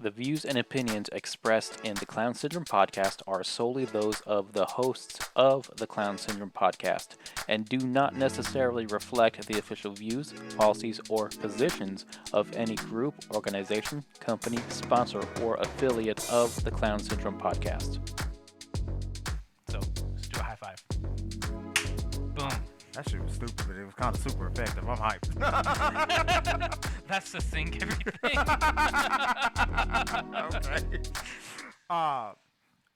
The views and opinions expressed in the Clown Syndrome podcast are solely those of the hosts of the Clown Syndrome podcast and do not necessarily reflect the official views, policies, or positions of any group, organization, company, sponsor, or affiliate of the Clown Syndrome podcast. So, let's do a high five. Boom. That shit was stupid, but it was kind of super effective. I'm hyped. That's to sync everything. Okay.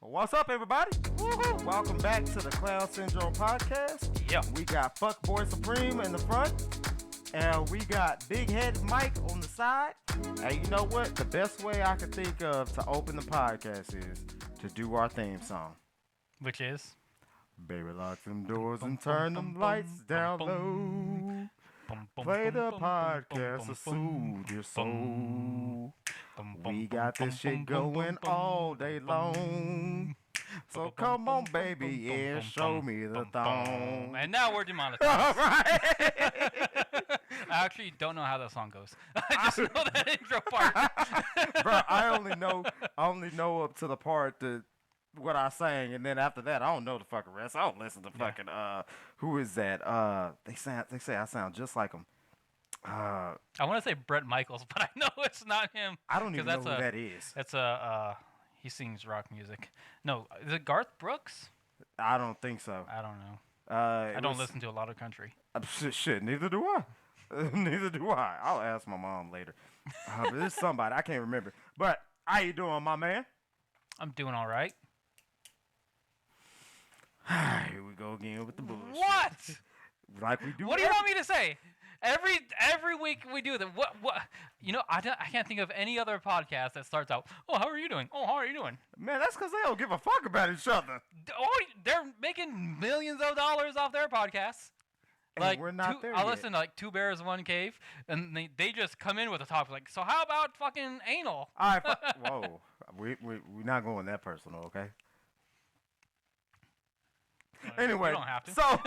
What's up, everybody? Woohoo! Welcome back to the Clown Syndrome podcast. Yeah. We got Fuckboy Supreme in the front, and we got Big Head Mike on the side. And you know what? The best way I could think of to open the podcast is to do our theme song. Which is? Baby, lock them doors and turn them lights down low. Play the podcast to soothe your soul. We got this shit going all day long. So come on, baby, and show me the thong. And now we're demonetized. All right. I actually don't know how that song goes. I just know that intro part. Bro, I only know up to the part that what I sang, and then after that, I don't know the fucking rest. I don't listen to fucking who is that? They say I sound just like him. I want to say Bret Michaels, but I know it's not him. I don't even know who that is. That's he sings rock music. No, is it Garth Brooks? I don't think so. I don't know. I don't listen to a lot of country. Shit, neither do I. Neither do I. I'll ask my mom later. But it's somebody I can't remember. But how you doing, my man? I'm doing all right. Here we go again with the bullshit. What? Like we do. What do you want me to say? Every week we do that. What? You know, I can't think of any other podcast that starts out, "Oh, how are you doing? Oh, how are you doing?" Man, that's because they don't give a fuck about each other. Oh, they're making millions of dollars off their podcasts. And Like we're not there I yet. listen to like Two Bears One Cave, and they just come in with a topic like, "So how about fucking anal?" All right, whoa, we're not going that personal, okay? Anyway, you don't have to. So,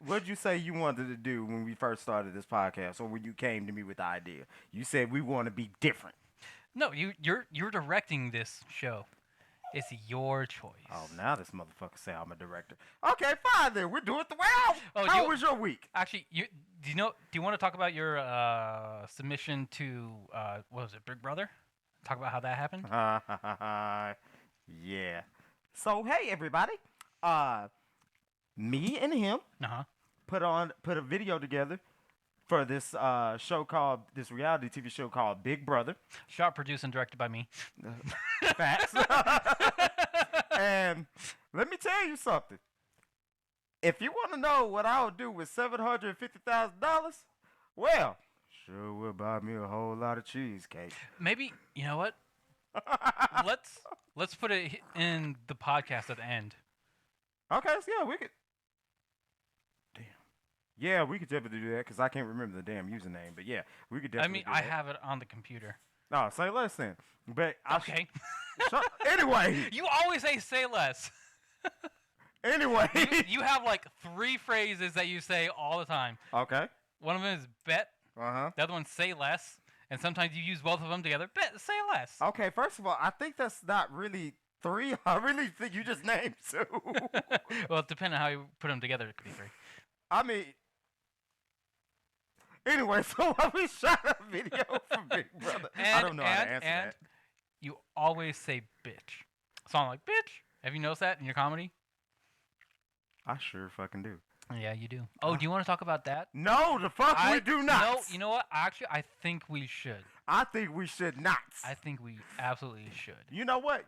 what'd you say you wanted to do when we first started this podcast, or when you came to me with the idea? You said we want to be different. No, you're directing this show. It's your choice. Oh, now this motherfucker say I'm a director. Okay, fine then. We'll do it the way I. Oh, How was your week? Actually, do you want to talk about your submission to what was it, Big Brother? Talk about how that happened. Yeah. So hey everybody, me and him put a video together for this this reality TV show called Big Brother. Shot, produced, and directed by me. Facts. And let me tell you something. If you want to know what I would do with $750,000, well, sure will buy me a whole lot of cheesecake. Maybe you know what? Let's put it in the podcast at the end. Okay, so yeah, we could. Damn. Yeah, we could definitely do that because I can't remember the damn username. But yeah, we could definitely. I have it on the computer. No, say less then. But Okay. Anyway. You always say less. Anyway. You have like 3 phrases that you say all the time. Okay. One of them is bet. Uh-huh. The other one's say less. And sometimes you use both of them together. Bet, say less. Okay, first of all, I think that's not really 3. I really think you just named 2. Well, depending on how you put them together, it could be 3. I mean, anyway, so when we shot a video for Big Brother, I don't know how to answer that. You always say bitch. So I'm like, bitch. Have you noticed that in your comedy? I sure fucking do. Yeah, you do. Oh, do you want to talk about that? No, the fuck we do not. No, you know what? Actually, I think we should. I think we should not. I think we absolutely should. You know what?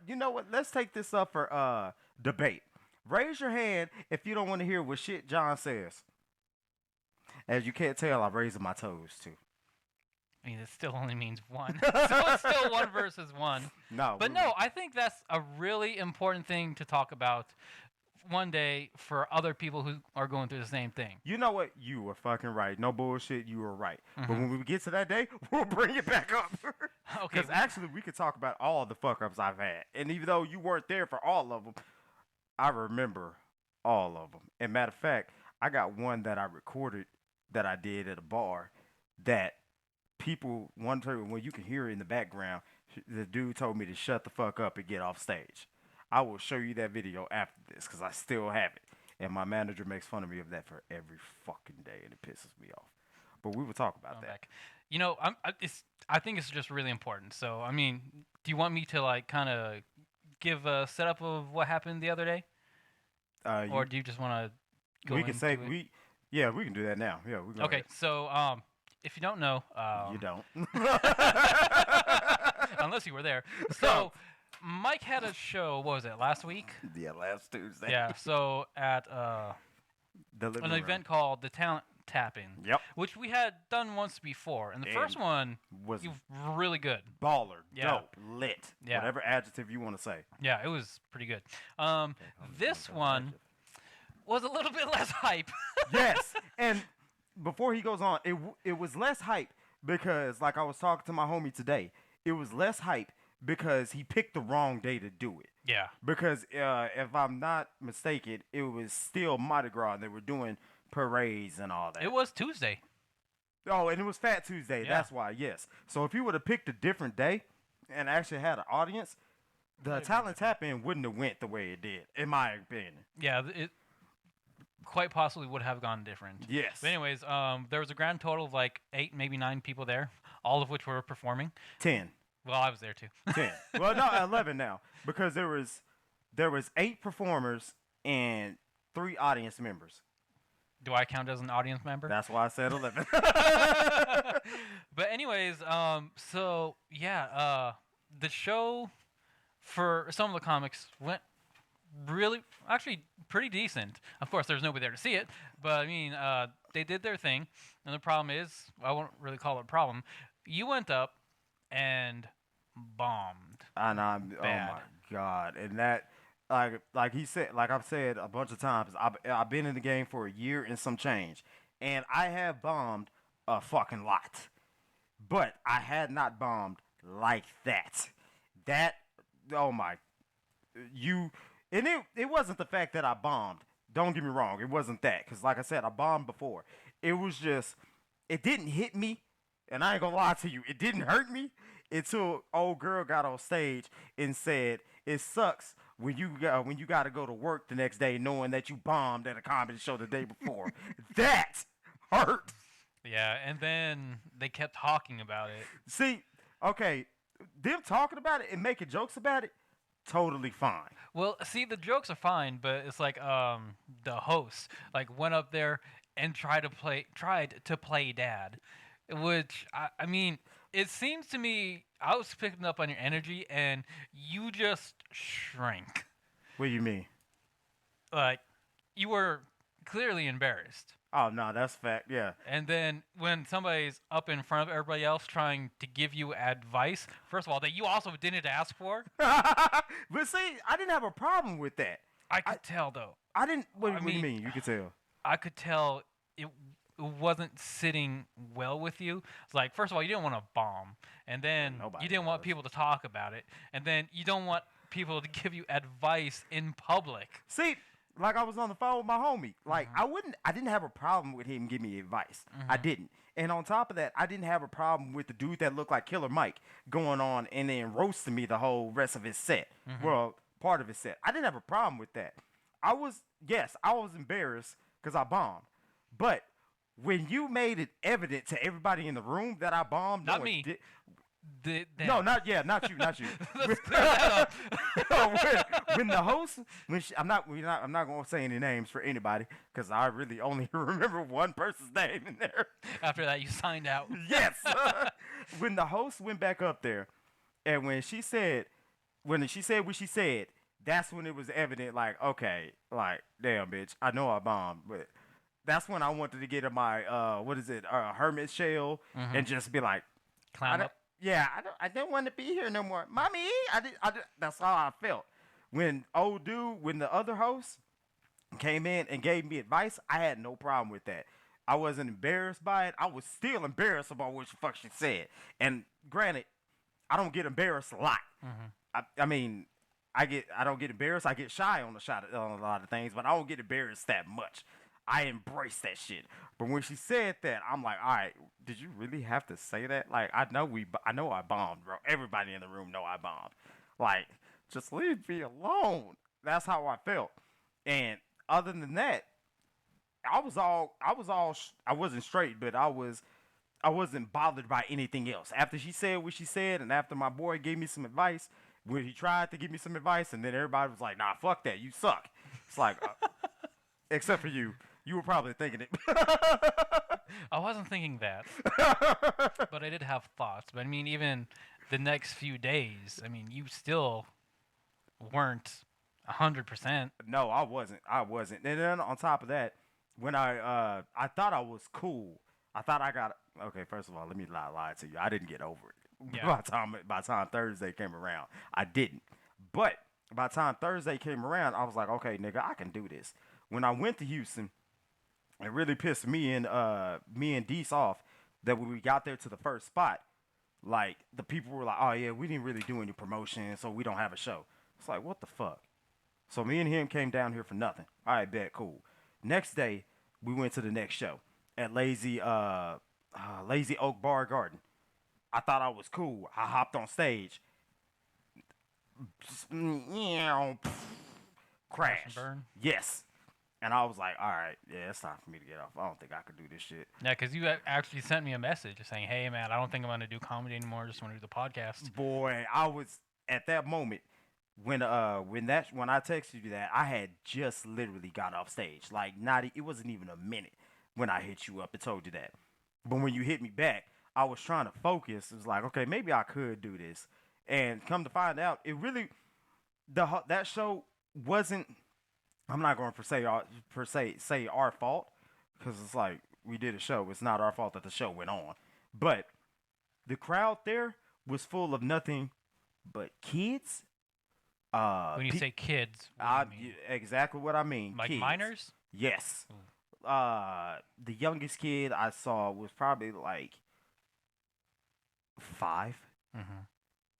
Let's take this up for debate. Raise your hand if you don't want to hear what shit John says. As you can't tell, I'm raising my toes too. I mean, it still only means 1. So it's still 1 versus 1. No. But no, I think that's a really important thing to talk about one day for other people who are going through the same thing. You know what? You were fucking right. No bullshit. You were right. But when we get to that day, we'll bring it back up. Okay. Because actually, we could talk about all the fuck-ups I've had. And even though you weren't there for all of them, I remember all of them. And matter of fact, I got one that I recorded that I did at a bar that people one time when you can hear it in the background, the dude told me to shut the fuck up and get off stage. I will show you that video after this because I still have it. And my manager makes fun of me of that for every fucking day, and it pisses me off. But we will talk about Going that. back. You know, I think it's just really important. So, I mean, do you want me to like kind of give a setup of what happened the other day, or do you just want to go we can into say it? we can do that now. Yeah, we go Okay, ahead. so if you don't know, You don't. unless you were there, so Mike had a show. What was it, last week? Yeah, last Tuesday. Yeah. So at The living an room. event called the Talent Tapping, Yep. which we had done once before, and the first And one was you really good. baller, Yeah. dope, lit, Yeah. whatever adjective you want to say. Yeah, it was pretty good. This one was a little bit less hype. Yes, and before he goes on, it was less hype because, like I was talking to my homie today, it was less hype because he picked the wrong day to do it. Yeah. Because if I'm not mistaken, it was still Mardi Gras, and they were doing parades and all that. It was Tuesday. Oh, and it was Fat Tuesday. Yeah. That's why, yes. So if he would have picked a different day and actually had an audience, the talent tap-in wouldn't have went the way it did, in my opinion. Yeah, it quite possibly would have gone different. Yes. But anyways, there was a grand total of like 8, maybe 9 people there, all of which were performing. 10. Well, I was there too. 10. Well, no, 11 now because there was 8 performers and 3 audience members. Do I count as an audience member? That's why I said 11. But anyways, so yeah, the show for some of the comics went really, actually pretty decent. Of course, there's nobody there to see it, but I mean, they did their thing. And the problem is, I won't really call it a problem. You went up and bombed. And I'm, oh Bad. my God. And that, like he said, like I've said a bunch of times, I've been in the game for a year and some change. And I have bombed a fucking lot. But I had not bombed like that. That, oh my, and it wasn't the fact that I bombed. Don't get me wrong. It wasn't that. Because like I said, I bombed before. It was just, it didn't hit me. And I ain't gonna lie to you, it didn't hurt me until old girl got on stage and said, "It sucks when you got to go to work the next day knowing that you bombed at a comedy show the day before." That hurt. Yeah, and then they kept talking about it. See, okay, them talking about it and making jokes about it, totally fine. Well, see, the jokes are fine, but it's like the host like went up there and tried to play dad, which I mean, it seems to me I was picking up on your energy and you just shrank. What do you mean? Like you were clearly embarrassed. Oh no, that's fact. Yeah. And then when somebody's up in front of everybody else trying to give you advice, first of all, that you also didn't ask for, But see, I didn't have a problem with that. I could tell though. I didn't. What, I what do you mean- mean? You could tell. I could tell it wasn't sitting well with you. It's like, first of all, you didn't want to bomb, and then Nobody you didn't want does. people to talk about it, and then you don't want people to give you advice in public. See, like I was on the phone with my homie. Like I didn't have a problem with him giving me advice. I didn't. And on top of that, I didn't have a problem with the dude that looked like Killer Mike going on and then roasting me the whole rest of his set. Well, part of his set. I didn't have a problem with that. I was embarrassed because I bombed. But when you made it evident to everybody in the room that I bombed, Not no, me. No, not you, not you. Let's clear that up. when the host, I'm not going to say any names for anybody because I really only remember one person's name in there. After that, you signed out. Yes. When the host went back up there, and when she said what she said, that's when it was evident. Like, okay, like, damn, bitch, I know I bombed, but that's when I wanted to get in my hermit shell and just be like, Clown up. I don't want to be here no more. Mommy, that's how I felt. When the other host came in and gave me advice, I had no problem with that. I wasn't embarrassed by it. I was still embarrassed about what the fuck she said. And granted, I don't get embarrassed a lot. I mean, I don't get embarrassed. I get shy on a lot of things, but I don't get embarrassed that much. I embraced that shit. But when she said that, I'm like, all right, did you really have to say that? Like, I know I bombed, bro. Everybody in the room know I bombed. Like, just leave me alone. That's how I felt. And other than that, I wasn't straight, but I wasn't bothered by anything else. After she said what she said, and after my boy gave me some advice, when he tried to give me some advice, and then everybody was like, nah, fuck that, you suck. It's like, except for you. You were probably thinking it. I wasn't thinking that, but I did have thoughts. But I mean, even the next few days, I mean, you still weren't 100%. No, I wasn't. And then on top of that, when I thought I was cool. I thought I got okay. First of all, let me lie to you. I didn't get over it. Yeah. By the time Thursday came around, I didn't. But by the time Thursday came around, I was like, okay, nigga, I can do this. When I went to Houston, it really pissed me and Deese off that when we got there to the first spot, like the people were like, oh yeah, we didn't really do any promotion, so we don't have a show. It's like, what the fuck? So me and him came down here for nothing. All right, bet, cool. Next day, we went to the next show at Lazy Oak Bar Garden. I thought I was cool. I hopped on stage. Crash. and burn? Yes. And I was like, all right, yeah, it's time for me to get off. I don't think I could do this shit. Yeah, because you actually sent me a message saying, hey, man, I don't think I'm going to do comedy anymore. I just want to do the podcast. Boy, I was at that moment when I texted you that, I had just literally got off stage. Like it wasn't even a minute when I hit you up and told you that. But when you hit me back, I was trying to focus. It was like, okay, maybe I could do this. And come to find out, it really that show wasn't. I'm not going to per se say our fault, because it's like we did a show. It's not our fault that the show went on. But the crowd there was full of nothing but kids. When you say kids, what do you mean? Exactly what I mean. Like kids. minors? Yes. The youngest kid I saw was probably like 5. Mm-hmm.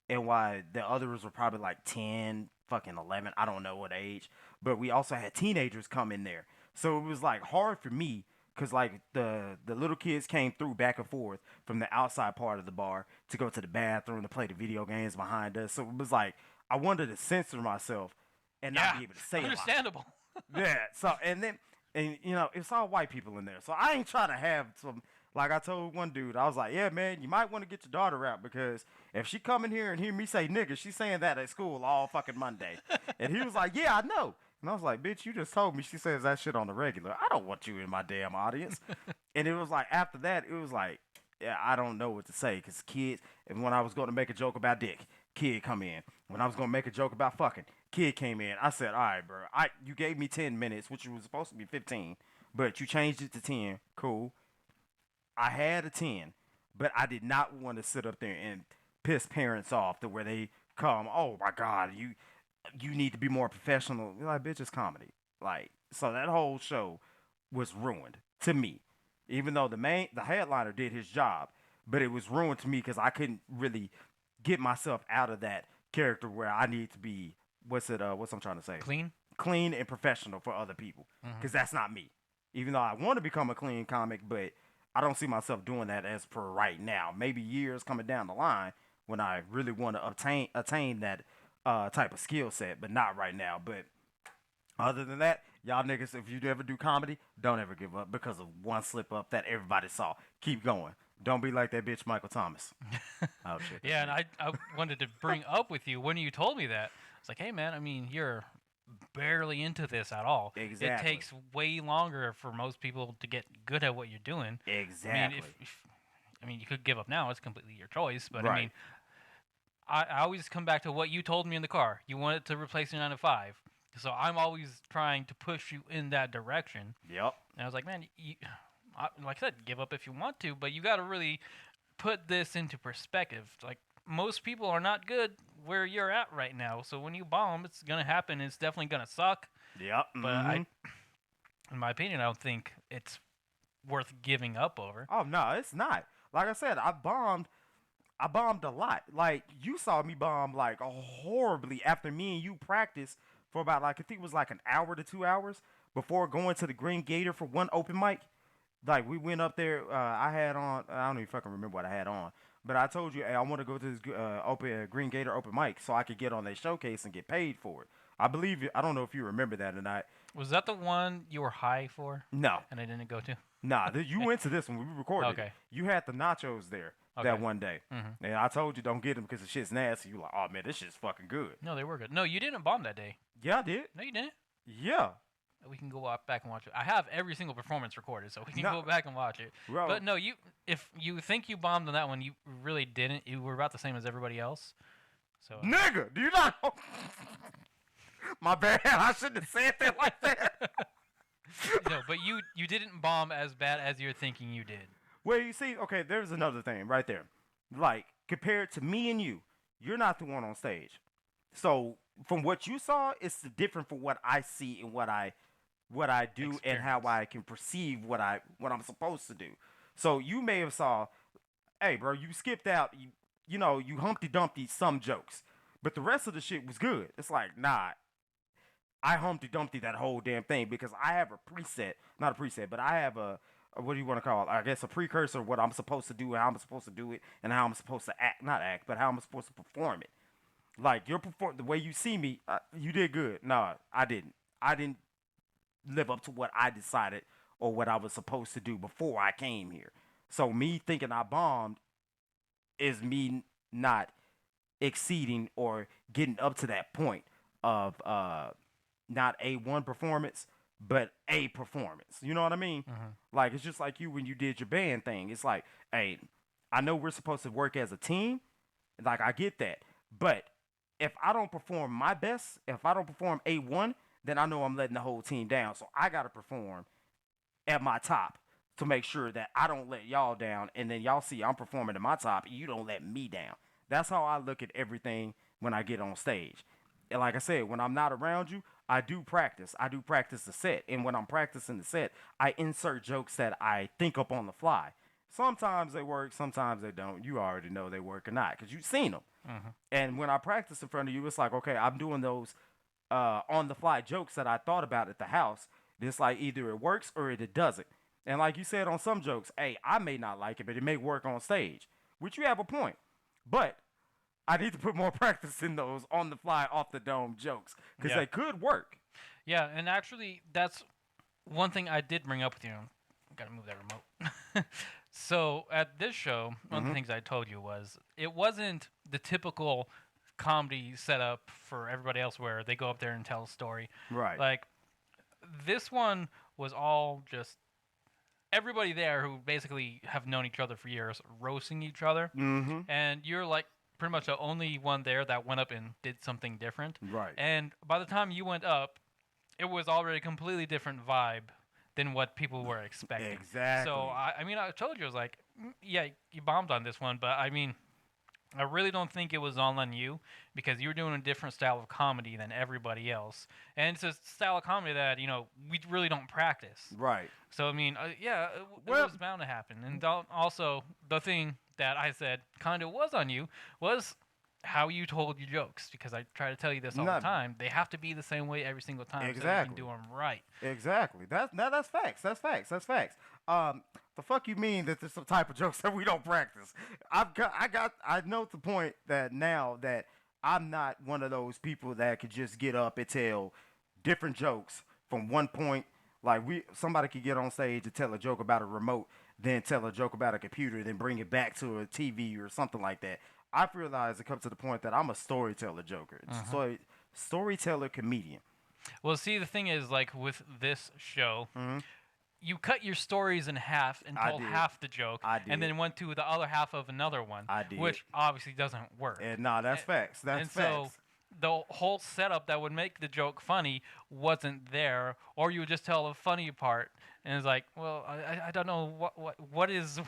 And why the others were probably like 10, fucking 11. I don't know what age. But we also had teenagers come in there. So it was like hard for me because like the little kids came through back and forth from the outside part of the bar to go to the bathroom to play the video games behind us. So it was like I wanted to censor myself and not be able to say a lot. Understandable. Yeah. So and you know, it's all white people in there. So I ain't trying to have some. Like I told one dude, I was like, yeah, man, you might want to get your daughter out because if she come in here and hear me say nigga, she's saying that at school all fucking Monday. And he was like, yeah, I know. And I was like, bitch, you just told me she says that shit on the regular. I don't want you in my damn audience. And it was like, after that, it was like, yeah, I don't know what to say because kids, and when I was going to make a joke about dick, kid come in. When I was going to make a joke about fucking, kid came in. I said, all right, bro, you gave me 10 minutes, which was supposed to be 15, but you changed it to 10. Cool. I had a 10, but I did not want to sit up there and piss parents off to where they come, oh my God, you need to be more professional. You're like, bitch, it's comedy. Like, so that whole show was ruined to me. Even though the headliner did his job, but it was ruined to me because I couldn't really get myself out of that character where I need to be, what's I'm trying to say? Clean and professional for other people. Because that's not me. Even though I want to become a clean comic, but I don't see myself doing that as per right now. Maybe years coming down the line when I really want to attain that type of skill set, but not right now. But other than that, y'all niggas, if you ever do comedy, don't ever give up because of one slip up that everybody saw. Keep going. Don't be like that bitch Michael Thomas. Oh shit. Yeah, and I wanted to bring up with you when you told me that. It's like, hey man, I mean, you're barely into this at all. Exactly. It takes way longer for most people to get good at what you're doing. Exactly. I mean, you could give up now. It's completely your choice. But right. I mean, I always come back to what you told me in the car. You wanted to replace your 9 to 5. So I'm always trying to push you in that direction. Yep. And I was like, man, like I said, give up if you want to, but you got to really put this into perspective. Like, most people are not good where you're at right now. So when you bomb, it's going to happen. It's definitely going to suck. Yep. But in my opinion, I don't think it's worth giving up over. Oh, no, it's not. Like I said, I bombed a lot. Like, you saw me bomb, like, horribly after me and you practiced for about, like, I think it was like an hour to 2 hours. before going to the Green Gator for one open mic. Like we went up there. I had on. I don't even fucking remember what I had on. But I told you, hey, I want to go to this open Green Gator open mic so I could get on their showcase and get paid for it. I believe. I don't know if you remember that or not. Was that the one you were high for No, and I didn't go to? nah. You went to this one. We recorded. Okay. It. You had the nachos there that Okay. one day, Mhm. and I told you don't get them because the shit's nasty. You like, oh man, this shit's fucking good. No, they were good. No, you didn't bomb that day. Yeah, I did. No, you didn't. Yeah. We can go back and watch it. I have every single performance recorded, so we can No. go back and watch it. Bro. But no, if you think you bombed on that one, you really didn't. You were about the same as everybody else. So Nigga, do you not? My bad. I shouldn't have said that like that. no, but you didn't bomb as bad as you're thinking you did. Well, you see, okay, there's another thing right there. Like, compared to me and you're not the one on stage. So, from what you saw, it's different from what I see and what I do and how Experience. I can perceive what I'm supposed to do. So, you may have saw, hey, bro, you skipped out, you Humpty Dumpty some jokes, but the rest of the shit was good. It's like, nah, I Humpty Dumpty that whole damn thing because I have a preset, not a preset, but I have a what do you want to call it? I guess a precursor of what I'm supposed to do and how I'm supposed to do it and how I'm supposed to not act, but how I'm supposed to perform it. Like the way you see me, you did good. No, I didn't. I didn't live up to what I decided or what I was supposed to do before I came here. So me thinking I bombed is me not exceeding or getting up to that point of not a one performance, but a performance. You know what I mean? Like it's just like you when you did your band thing. It's like, hey, I know we're supposed to work as a team. Like I get that, but if I don't perform my best, if I don't perform A1, then I know I'm letting the whole team down. So I gotta perform at my top to make sure that I don't let y'all down, and then y'all see I'm performing at my top, and you don't let me down. That's how I look at everything when I get on stage. And like I said, when I'm not around you, I do practice. I do practice the set, and when I'm practicing the set, I insert jokes that I think up on the fly. Sometimes they work, sometimes they don't. You already know they work or not because you've seen them. And when I practice in front of you, it's like, okay, I'm doing those on-the-fly jokes that I thought about at the house. It's like either it works or it doesn't. And like you said on some jokes, hey, I may not like it, but it may work on stage, which you have a point. But I need to put more practice in those on-the-fly, off-the-dome jokes because Yeah. they could work. Yeah, and actually, that's one thing I did bring up with you. Gotta move that remote. So at this show, one of the things I told you was it wasn't the typical comedy setup for everybody else where they go up there and tell a story. Right. Like this one was all just everybody there who basically have known each other for years roasting each other, and you're like pretty much the only one there that went up and did something different. Right. And by the time you went up, it was already a completely different vibe than what people were expecting. Exactly. So I mean, I told you, I was like, yeah, you bombed on this one, but I mean, I really don't think it was all on you because you were doing a different style of comedy than everybody else, and it's a style of comedy that we really don't practice. Right. So I mean, yeah, it Well- was bound to happen. And also, the thing that I said kind of was on you was how you told your jokes, because I try to tell you this all the Not- time. They have to be the same way every single time so you Exactly. can do them right. Exactly. That's facts. That's facts. That's facts. The fuck you mean that there's some type of jokes that we don't practice? I know the point that now that I'm not one of those people that could just get up and tell different jokes from one point. Like somebody could get on stage and tell a joke about a remote, then tell a joke about a computer, then bring it back to a TV or something like that. I've realized it comes to the point that I'm a storyteller joker. Storyteller comedian. Well, see, the thing is, like with this show, you cut your stories in half and I told did. half the joke, I and did. then went to the other half of another one, I did. which obviously doesn't work. And nah, that's facts. That's and facts. so the whole setup that would make the joke funny wasn't there, or you would just tell the funny part, and it's like, well, I don't know what is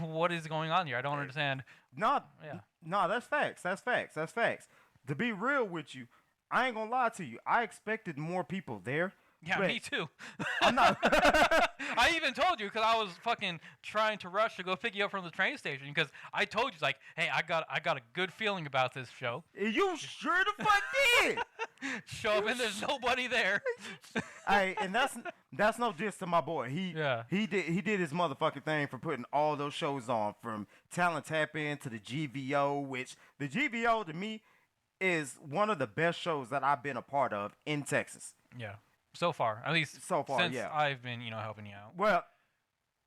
going on here. I don't understand. No, Yeah. no, that's facts. That's facts. That's facts. To be real with you, I ain't gonna lie to you. I expected more people there. Yeah, but me too. I'm not. I even told you because I was fucking trying to rush to go pick you up from the train station because I told you like, hey, I got a good feeling about this show. You sure the fuck did. Show up and there's nobody there. Hey, and that's no diss to my boy. He did his motherfucking thing for putting all those shows on, from Talent Tap In to the GVO, which the GVO to me is one of the best shows that I've been a part of in Texas. Yeah. So far, at least So far, since yeah. I've been, helping you out. Well,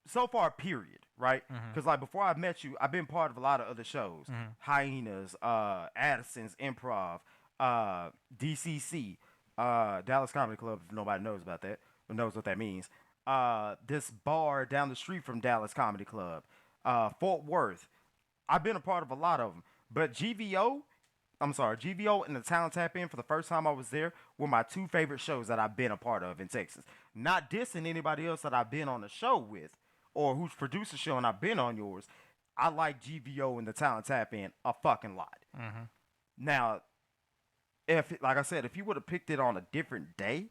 so far, period, right? Mhm. Because like before I met you, I've been part of a lot of other shows: Hyenas, Addison's Improv, DCC, Dallas Comedy Club. If nobody knows about that, or knows what that means. This bar down the street from Dallas Comedy Club, Fort Worth. I've been a part of a lot of them, but GVO and the Talent Tap In, for the first time I was there, were my two favorite shows that I've been a part of in Texas. Not dissing anybody else that I've been on the show with, or who's produced the show and I've been on yours. I like GVO and the Talent Tap In a fucking lot. Mm-hmm. Now, like I said, if you would have picked it on a different day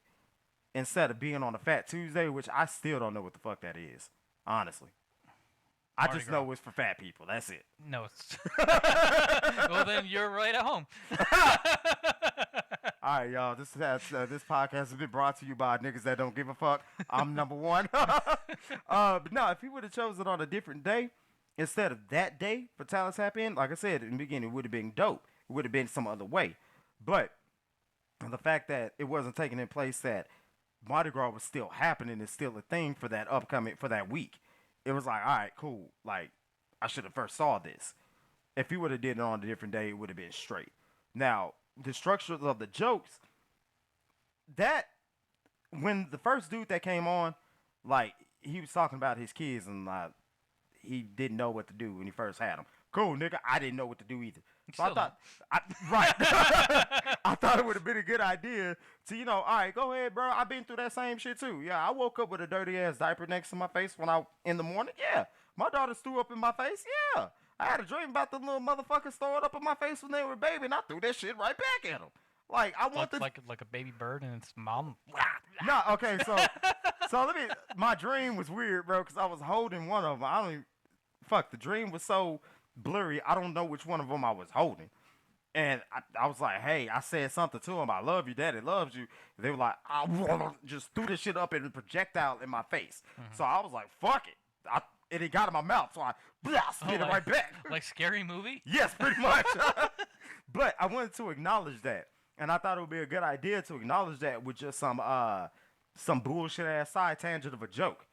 instead of being on a Fat Tuesday, which I still don't know what the fuck that is, honestly. I Mardi just Gras. know it's for fat people. That's it. No, it's. Well, then you're right at home. All right, y'all. This podcast has been brought to you by niggas that don't give a fuck. I'm number one. But no, if he would have chosen it on a different day instead of that day for Talent Tap In, like I said in the beginning, it would have been dope. It would have been some other way. But the fact that it wasn't taking in place, that Mardi Gras was still happening, is still a thing for that week. It was like, all right, cool. Like, I should have first saw this. If he would have did it on a different day, it would have been straight. Now, the structure of the jokes, that, when the first dude that came on, like, he was talking about his kids and he didn't know what to do when he first had them. Cool, nigga. I didn't know what to do either. So I thought, I thought it would have been a good idea to, all right, go ahead, bro. I've been through that same shit too. Yeah, I woke up with a dirty ass diaper next to my face in the morning. Yeah, my daughter threw up in my face. Yeah, I had a dream about the little motherfuckers throwing up in my face when they were a baby, and I threw that shit right back at them. Like, I want like a baby bird and its mom. No, okay, so my dream was weird, bro, because I was holding one of them. The dream was so blurry, I don't know which one of them I was holding. And I was like, hey, I said something to him. I love you, Daddy loves you. They were like, I just threw this shit up in a projectile in my face. So I was like, fuck it. It got in my mouth, so I spit it right back. Like Scary Movie? Yes, pretty much. But I wanted to acknowledge that. And I thought it would be a good idea to acknowledge that with just some bullshit ass side tangent of a joke.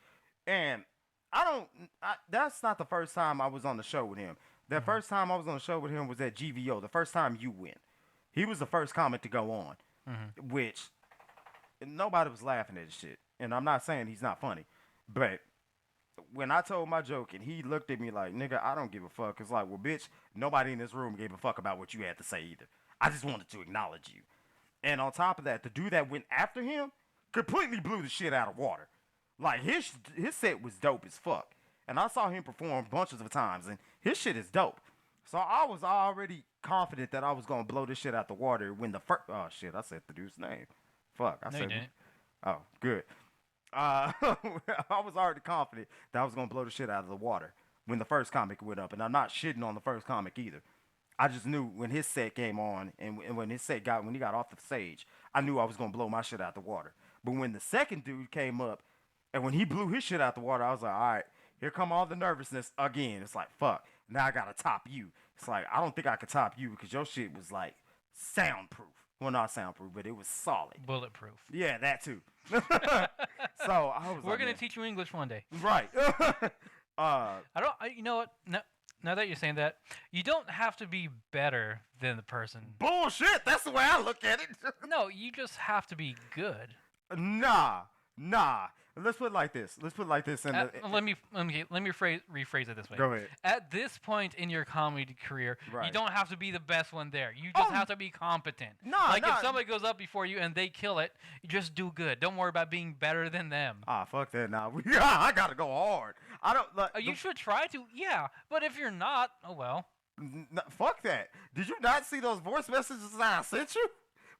And that's not the first time I was on the show with him. The first time I was on the show with him was at GVO. The first time you went. He was the first comic to go on. Which, nobody was laughing at his shit. And I'm not saying he's not funny. But when I told my joke and he looked at me like, nigga, I don't give a fuck. It's like, well, bitch, nobody in this room gave a fuck about what you had to say either. I just wanted to acknowledge you. And on top of that, the dude that went after him completely blew the shit out of water. Like, his set was dope as fuck. And I saw him perform bunches of times, and his shit is dope. So I was already confident that I was going to blow this shit out the water when the first... Oh, shit, I said the dude's name. Fuck, I No, said... you didn't. Oh, good. I was already confident that I was going to blow the shit out of the water when the first comic went up. And I'm not shitting on the first comic either. I just knew when his set came on and when he got off the stage, I knew I was going to blow my shit out the water. But when the second dude came up and when he blew his shit out the water, I was like, all right, here come all the nervousness again. It's like, fuck, now I got to top you. It's like, I don't think I could top you because your shit was like soundproof. Well, not soundproof, but it was solid. Bulletproof. Yeah, that too. So I was We're like, gonna man. teach you English one day. Right. You know what? Now that you're saying that, you don't have to be better than the person. Bullshit. That's the way I look at it. No, you just have to be good. Nah. Let's put it like this. And Let me rephrase it this way. Go ahead. At this point in your comedy career, you Right. don't have to be the best one there. You just have to be competent. If somebody goes up before you and they kill it, you just do good. Don't worry about being better than them. Fuck that now. I gotta go hard. I don't like. You should try to, yeah. But if you're not, oh well. Fuck that. Did you not see those voice messages that I sent you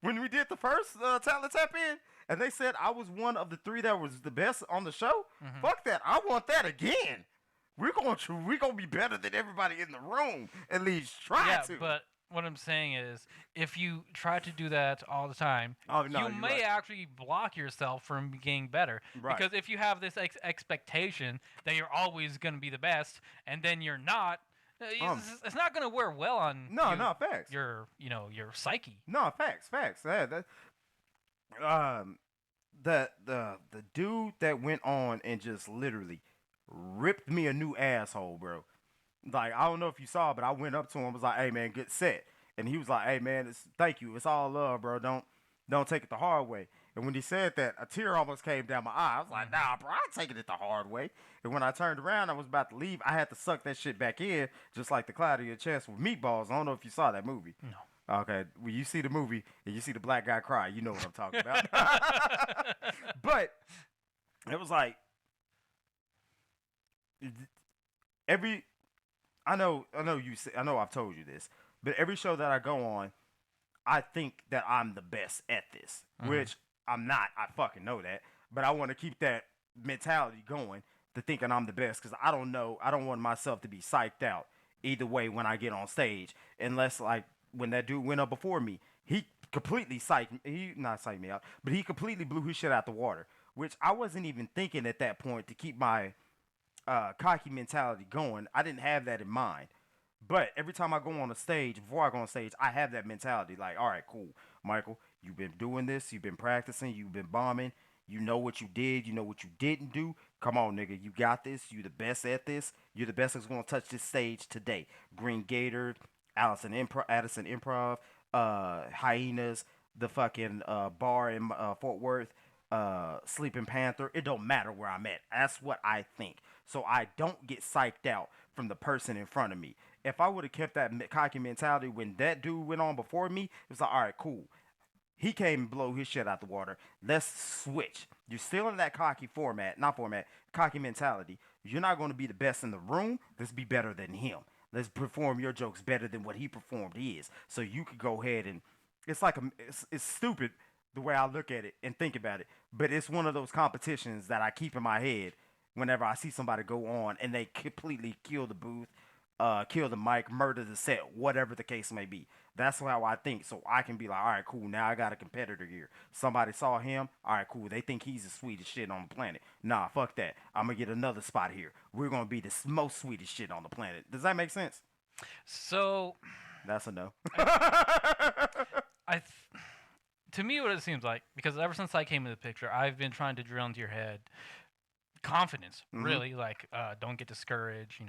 when we did the first Talent Tap In? And they said I was one of the 3 that was the best on the show. Fuck that. I want that again. We're gonna be better than everybody in the room. At least try to. But what I'm saying is, if you try to do that all the time, Oh, no, you you're may right. actually block yourself from getting better. Right. Because if you have this expectation that you're always going to be the best, and then you're not, it's not going to wear well on No, facts. your psyche. No, facts. Um, the dude that went on and just literally ripped me a new asshole, bro. Like, I don't know if you saw, but I went up to him, was like, "Hey man, good set," and he was like, "Hey man, thank you. It's all love, bro. Don't take it the hard way." And when he said that, a tear almost came down my eye. I was like, "Nah, bro, I'm taking it the hard way." And when I turned around, I was about to leave. I had to suck that shit back in, just like the cloud of your chest with meatballs. I don't know if you saw that movie. No. Okay, when you see the movie and you see the black guy cry, you know what I'm talking about. But it was like every I know I've told you this, but every show that I go on, I think that I'm the best at this, which I'm not. I fucking know that, but I want to keep that mentality going to thinking I'm the best because I don't want myself to be psyched out either way when I get on stage, unless like when that dude went up before me, he completely not psyched me out, but he completely blew his shit out the water, which I wasn't even thinking at that point to keep my cocky mentality going. I didn't have that in mind. But every time I go on a stage, before I go on stage, I have that mentality. Like, all right, cool, Michael, you've been doing this, you've been practicing, you've been bombing, you know what you did, you know what you didn't do. Come on, nigga, you got this. You the best at this. You're the best that's gonna touch this stage today. Green Gator, Addison Improv, Hyenas, the fucking bar in Fort Worth, Sleeping Panther. It don't matter where I'm at. That's what I think. So I don't get psyched out from the person in front of me. If I would have kept that cocky mentality when that dude went on before me, it was like, all right, cool. He came and blow his shit out the water. Let's switch. You're still in that cocky mentality. You're not going to be the best in the room. Let's be better than him. Let's perform your jokes better than what he performed his. So you could go ahead and, it's stupid the way I look at it and think about it. But it's one of those competitions that I keep in my head whenever I see somebody go on and they completely kill the booth, kill the mic, murder the set, whatever the case may be. That's how I think. So I can be like, all right, cool. Now I got a competitor here. Somebody saw him. All right, cool. They think he's the sweetest shit on the planet. Nah, fuck that. I'm going to get another spot here. We're going to be the most sweetest shit on the planet. Does that make sense? So That's a no. To me, what it seems like, because ever since I came into the picture, I've been trying to drill into your head confidence, really. Like, don't get discouraged,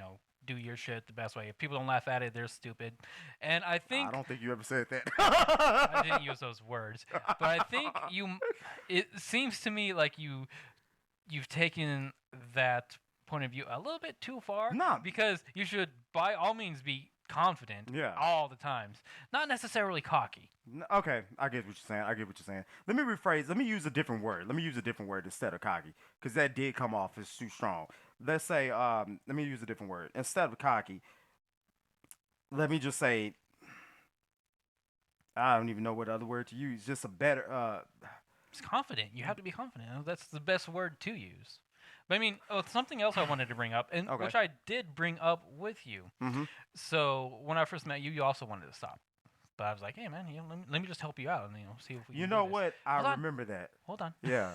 do your shit the best way. If people don't laugh at it, they're stupid. And I think... I don't think you ever said that. I didn't use those words. But I think it seems to me like you've taken that point of view a little bit too far. No. Because you should, by all means, be confident all the times. Not necessarily cocky. Okay, I get what you're saying. Let me rephrase. Let me use a different word. Instead of cocky, because that did come off as too strong. Let's say, let me use a different word. Instead of cocky, let me just say, I don't even know what other word to use. Just a better... It's confident. You have to be confident. That's the best word to use. But I mean, something else I wanted to bring up, and which I did bring up with you. So when I first met you, you also wanted to stop. But I was like, hey, man, let me just help you out and, see if we can You know do this. what? I remember that. Hold on. Yeah.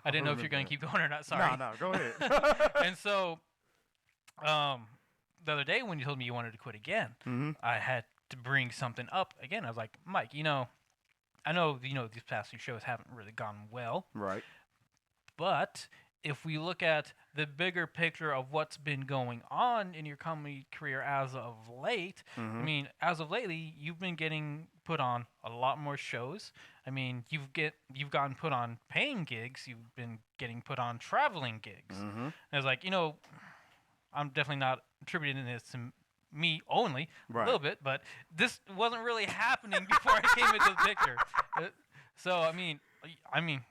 I didn't know if you're going to keep going or not. Sorry. No, go ahead. And so the other day when you told me you wanted to quit again, I had to bring something up again. I was like, Mike, I know, these past few shows haven't really gone well. Right. But if we look at the bigger picture of what's been going on in your comedy career as of late, I mean, as of lately, you've been getting put on a lot more shows. I mean, you've gotten put on paying gigs. You've been getting put on traveling gigs. And it's like, I'm definitely not attributing this to me only, a little bit, but this wasn't really happening before I came into the picture. So, I mean,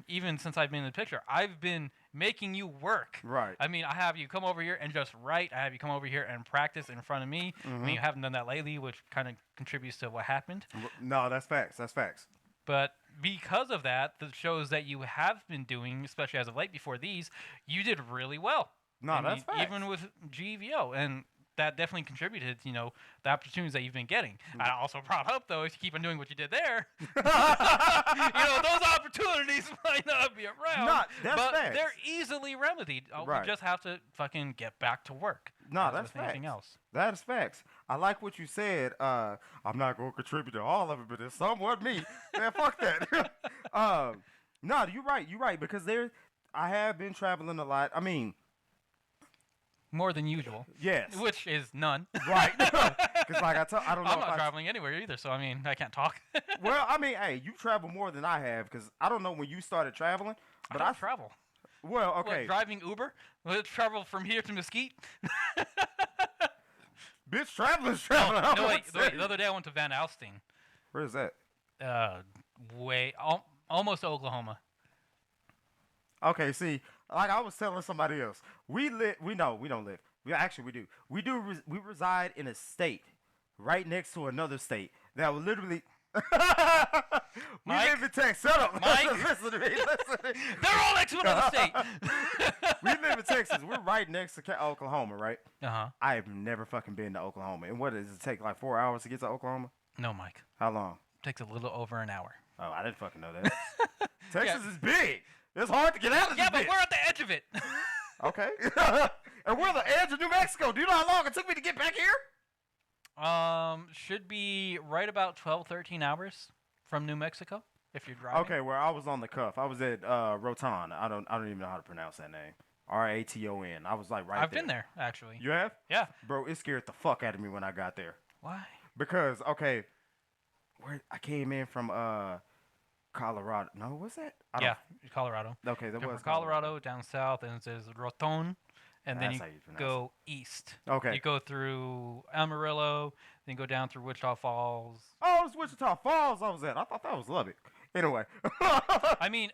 even since I've been in the picture, I've been making you work. Right. I mean, I have you come over here and just write. I have you come over here and practice in front of me. I mean, you haven't done that lately, which kind of contributes to what happened. No, that's facts. But because of that, the shows that you have been doing, especially as of late before these, you did really well. No, that's facts. Even with GVO. And that definitely contributed, the opportunities that you've been getting. I also brought up, though, if you keep on doing what you did there, those opportunities might not be around. That's but facts. they're easily remedied. Right. We just have to fucking get back to work. No, as that's with facts. anything else. That is facts. I like what you said. I'm not gonna contribute to all of it, but it's somewhat me. Man, fuck that. No, you're right. You're right because I have been traveling a lot. I mean, More than usual. yes, Which is none. right. Because like I don't know. I'm if not traveling anywhere either, so I mean, I can't talk. Well, I mean, hey, you travel more than I have because I don't know when you started traveling, but I don't travel. Well, What, okay, driving Uber? Will travel from here to Mesquite? bitch, traveling's traveling. No, wait. The other day I went to Van Alstyne. Where is that? Almost Oklahoma. Okay, see, like I was telling somebody else, we don't live. We do. We reside in a state right next to another state that will literally. we Mike? live in Texas. Shut up. Mike? Listen to me. Listen to me. They're all next to another state. We live in Texas. We're right next to Oklahoma, right? Uh-huh. I have never fucking been to Oklahoma. And what does it take, like 4 hours to get to Oklahoma? No, Mike. How long? Takes a little over an hour. Oh, I didn't fucking know that. Texas is big. It's hard to get out of Yeah, this but bitch. we're at the edge of it. Okay. And we're the edge of New Mexico. Do you know how long it took me to get back here? Should be right about 12, 13 hours from New Mexico if you're driving. Okay, well, I was on the cuff. I was at Roton. I don't even know how to pronounce that name. Raton. I was like right there. I've been there actually. You have? Yeah. Bro, it scared the fuck out of me when I got there. Why? Because, okay, I came in from Colorado. No, what's that? Yeah, Colorado. Okay, that Go was from Colorado down south, and there's Roton, and then That's you how you pronounce go east. Okay. You go through Amarillo, then go down through Wichita Falls. Oh, it's Wichita Falls I was at. I thought that was Lubbock. Anyway. I mean,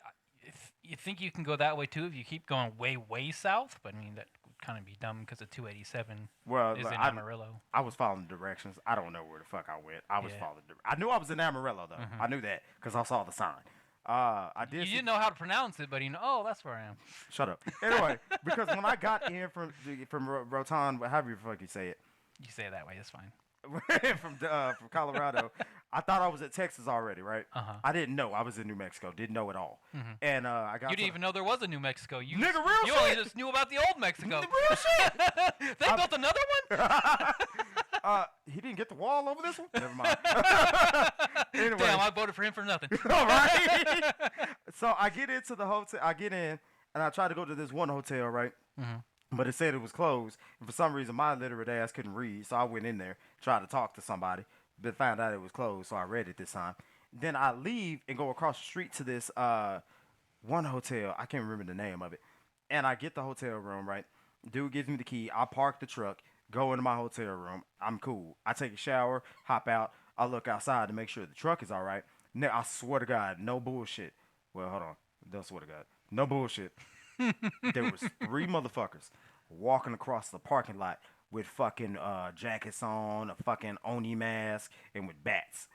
you think you can go that way too if you keep going way south, but I mean that would kind of be dumb because the 287 Well, is look, in I Amarillo. was following directions. I don't know where the fuck I went. I was Yeah. following. I knew I was in Amarillo though. I knew that because I saw the sign. I You did. didn't know how to pronounce it, but oh, that's where I am. Shut up. Anyway, because when I got in from Roton, however you fuck you say it, You say it that way, it's fine. from Colorado, I thought I was at Texas already, right? Uh-huh. I didn't know I was in New Mexico. Didn't know at all. And I got. You didn't even know there was a New Mexico. You Nigga, real You only shit. just knew about the old Mexico. Real shit. They built another one? He didn't get the wall over this one. Never mind. Anyway. Damn, I voted for him for nothing. All right. So I get into the hotel. I get in, and I try to go to this one hotel, right? But it said it was closed. And for some reason, my illiterate ass couldn't read, so I went in there, tried to talk to somebody, but found out it was closed, so I read it this time. Then I leave and go across the street to this one hotel. I can't remember the name of it. And I get the hotel room, right? Dude gives me the key. I park the truck, go into my hotel room. I'm cool. I take a shower, hop out. I look outside to make sure the truck is all right. Now, I swear to God, no bullshit. Well, hold on. Don't swear to God. No bullshit. There was 3 motherfuckers walking across the parking lot with fucking jackets on, a fucking Oni mask, and with bats.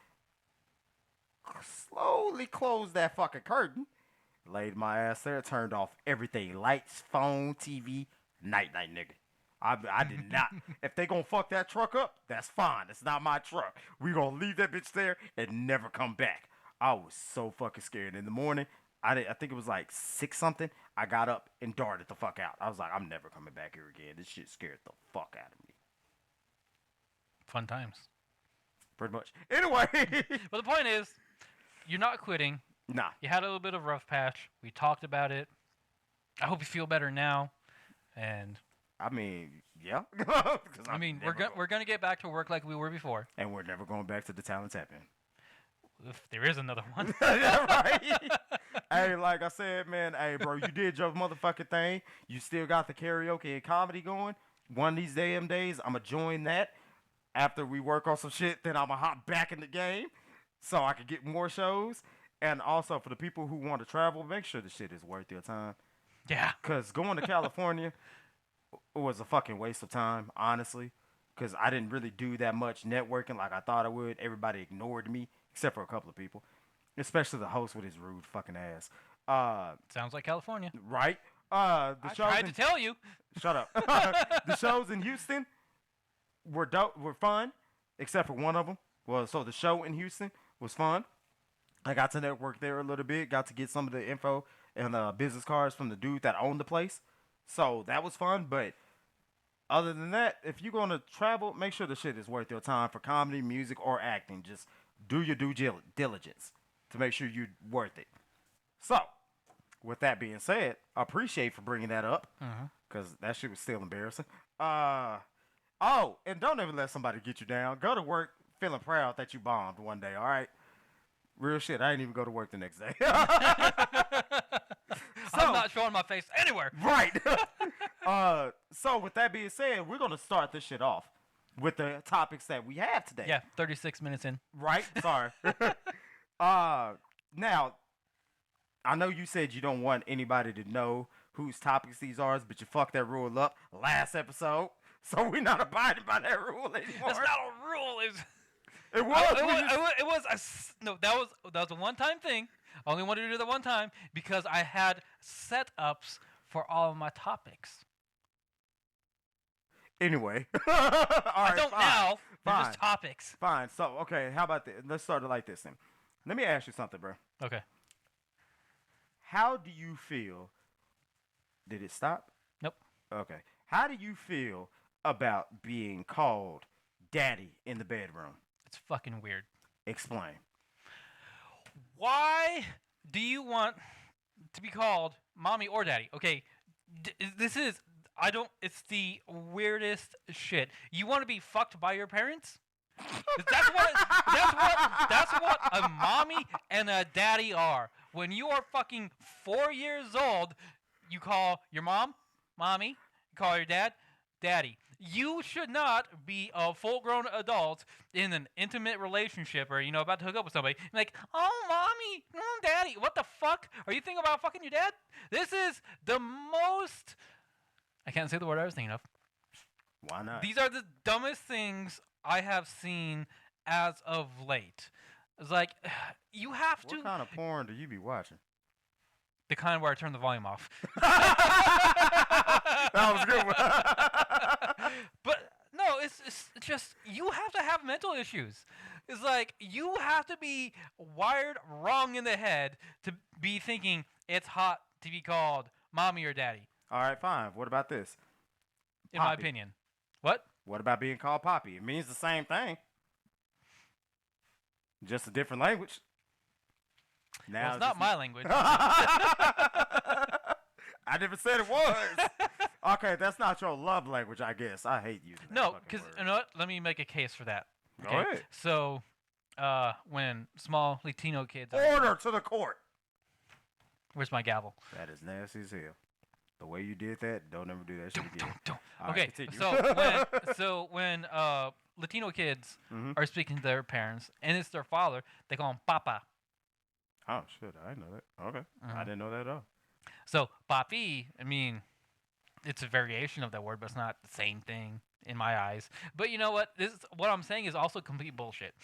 Slowly closed that fucking curtain, laid my ass there, turned off everything. Lights, phone, TV, night, nigga. I did not. If they gonna fuck that truck up, that's fine. It's not my truck. We gonna leave that bitch there and never come back. I was so fucking scared. In the morning, I think it was like 6 something. I got up and darted the fuck out. I was like, I'm never coming back here again. This shit scared the fuck out of me. Fun times. Pretty much. Anyway. But the point is, you're not quitting. Nah. You had a little bit of rough patch. We talked about it. I hope you feel better now. And I mean, yeah. 'Cause I mean, I'm never we're gonna get back to work like we were before. and we're never going back to the talent tap in. If there is another one. Yeah, right. Hey, like I said, man, hey, bro, you did your motherfucking thing. You still got the karaoke and comedy going. One of these damn days, I'm going to join that. After we work on some shit, then I'm going to hop back in the game so I can get more shows. And also, for the people who want to travel, make sure the shit is worth your time. Yeah. Because going to California was a fucking waste of time, honestly. Because I didn't really do that much networking like I thought I would. Everybody ignored me, except for a couple of people. Especially the host with his rude fucking ass. Sounds like California. Right? I tried to tell you. Shut up. The shows in Houston, were dope, were fun, except for one of them. Well, so the show in Houston was fun. I got to network there a little bit. Got to get some of the info and business cards from the dude that owned the place. So that was fun. But other than that, if you're gonna travel, make sure the shit is worth your time for comedy, music, or acting. Just do your due diligence to make sure you're worth it. So, with that being said, I appreciate for bringing that up because that shit was still embarrassing. Oh, and don't ever let somebody get you down. Go to work feeling proud that you bombed one day. All right. Real shit. I didn't even go to work the next day. I'm not showing my face anywhere. Right. So with that being said, we're gonna start this shit off with the topics that we have today. Yeah, 36 minutes in. Right. Sorry. Now, I know you said you don't want anybody to know whose topics these are, but you fucked that rule up last episode, so we're not abiding by that rule anymore. That's not a rule. It was. No, that was a one-time thing. I only wanted to do that one time because I had setups for all of my topics. Anyway. I don't fine. now. They're Fine. just topics. Fine. So, okay, how about this? Let's start it like this then. Let me ask you something, bro. Okay. How do you feel? Did it stop? Nope. Okay. How do you feel about being called daddy in the bedroom? It's fucking weird. Explain. Why do you want to be called mommy or daddy? Okay, it's the weirdest shit. You want to be fucked by your parents? That's what a mommy and a daddy are. When you are fucking 4 years old, you call your mom mommy, you call your dad daddy. You should not be a full-grown adult in an intimate relationship or, about to hook up with somebody. Like, oh, mommy, daddy. What the fuck? Are you thinking about fucking your dad? This is the most... I can't say the word I was thinking of. Why not? These are the dumbest things I have seen as of late. It's like, you have to... What kind of porn do you be watching? The kind where I turn the volume off. That was a good one. But no, it's just you have to have mental issues. It's like you have to be wired wrong in the head to be thinking it's hot to be called mommy or daddy. All right, fine. What about this? In my Poppy. opinion. What? What about being called Poppy? It means the same thing. Just a different language. Now Well, it's not my language. I never said it was. Okay, that's not your love language, I guess. I hate using that No, fucking because word. you know what? Let me make a case for that. Go ahead. So, when small Latino kids, Order to the court. where's my gavel? That is nasty as hell. The way you did that, don't ever do that shit again. Don't. All right, Okay, continue. so when Latino kids Mhm. are speaking to their parents and it's their father, they call him Papa. Oh, shit. I didn't know that. Okay. I Mhm. didn't know that at all. So Papi, I mean, it's a variation of that word, but it's not the same thing in my eyes. But you know what? What I'm saying is also complete bullshit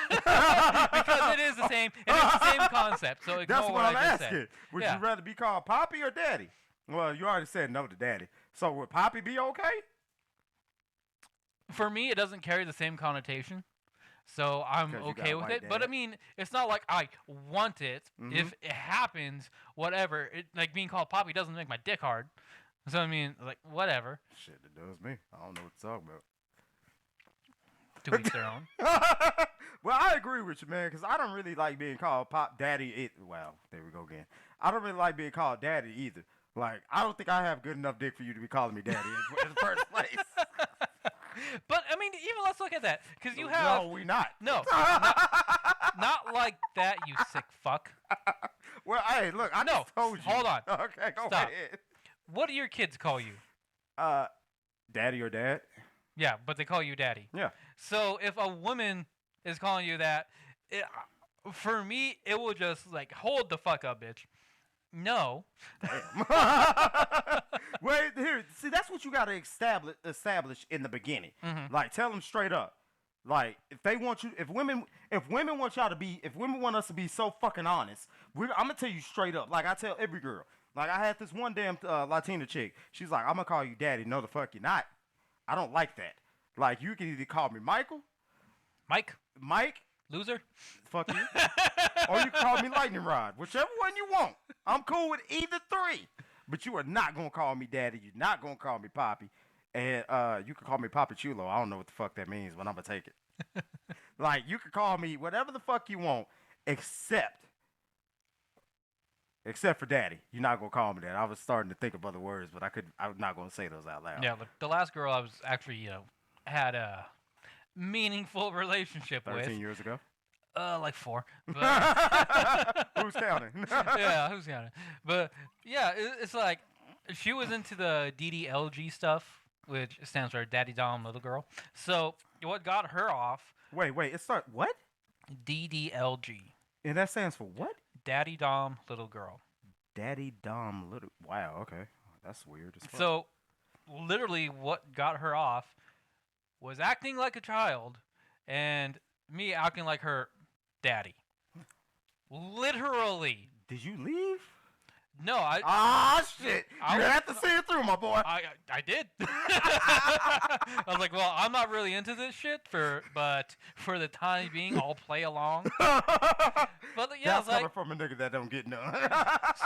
because it is the same. It is the same concept. So ignore That's what what I'm I just asking. said. Would Yeah. you rather be called Poppy or Daddy? Well, you already said no to Daddy. So would Poppy be okay? For me, it doesn't carry the same connotation. So I'm 'Cause you okay got with white it. But I dad. mean, it's not like I want it. Mhm. If it happens, whatever. Like being called Poppy doesn't make my dick hard. So I mean, like whatever. Shit, it does me. I don't know what to talk about. To each their own. Well, I agree with you, man, because I don't really like being called Pop Daddy. Wow, there we go again. I don't really like being called Daddy either. Like, I don't think I have good enough dick for you to be calling me Daddy in the first place. But I mean, even let's look at that because you have No, we not. no, not like that, you sick fuck. Well, hey, look, I No, just told you. hold on. Okay, go Stop. ahead. What do your kids call you? Daddy or Dad? Yeah, but they call you daddy. Yeah. So if a woman is calling you that, for me, it will just like hold the fuck up, bitch. No. Damn. Wait, here. See, that's what you got to establish in the beginning. Mhm. Like, tell them straight up. Like, if they want you, if women want y'all to be, if women want us to be so fucking honest, I'm gonna tell you straight up. Like I tell every girl. Like I had this one damn Latina chick. She's like, I'm gonna call you daddy. No, the fuck you're not. I don't like that. Like, you can either call me Michael, Mike, Mike, loser. fuck you, or you can call me Lightning Rod. Whichever one you want. I'm cool with either three. But you are not going to call me daddy. You're not going to call me Poppy. And you can call me Papa Chulo. I don't know what the fuck that means, but I'm going to take it. Like, you can call me whatever the fuck you want, except for daddy. You're not going to call me that. I was starting to think of other words, but I'm not going to say those out loud. Yeah, the last girl I was actually, had a meaningful relationship 13 with. years ago. Like 4. But Who's counting? yeah, who's counting? But yeah, it's like she was into the DDLG stuff, which stands for Daddy Dom Little Girl. So what got her off? Wait. What? DDLG. And that stands for what? Daddy Dom Little Girl. Daddy Dom Little. Wow. Okay. That's weird as fuck. So literally, what got her off was acting like a child, and me acting like her daddy. Literally. Did you leave? No, I. Ah, shit. I You was- have to see it through, my boy. I did. I was like, well, I'm not really into this shit, but for the time being, I'll play along. But yeah, That's it's like, coming from a nigga that don't get none.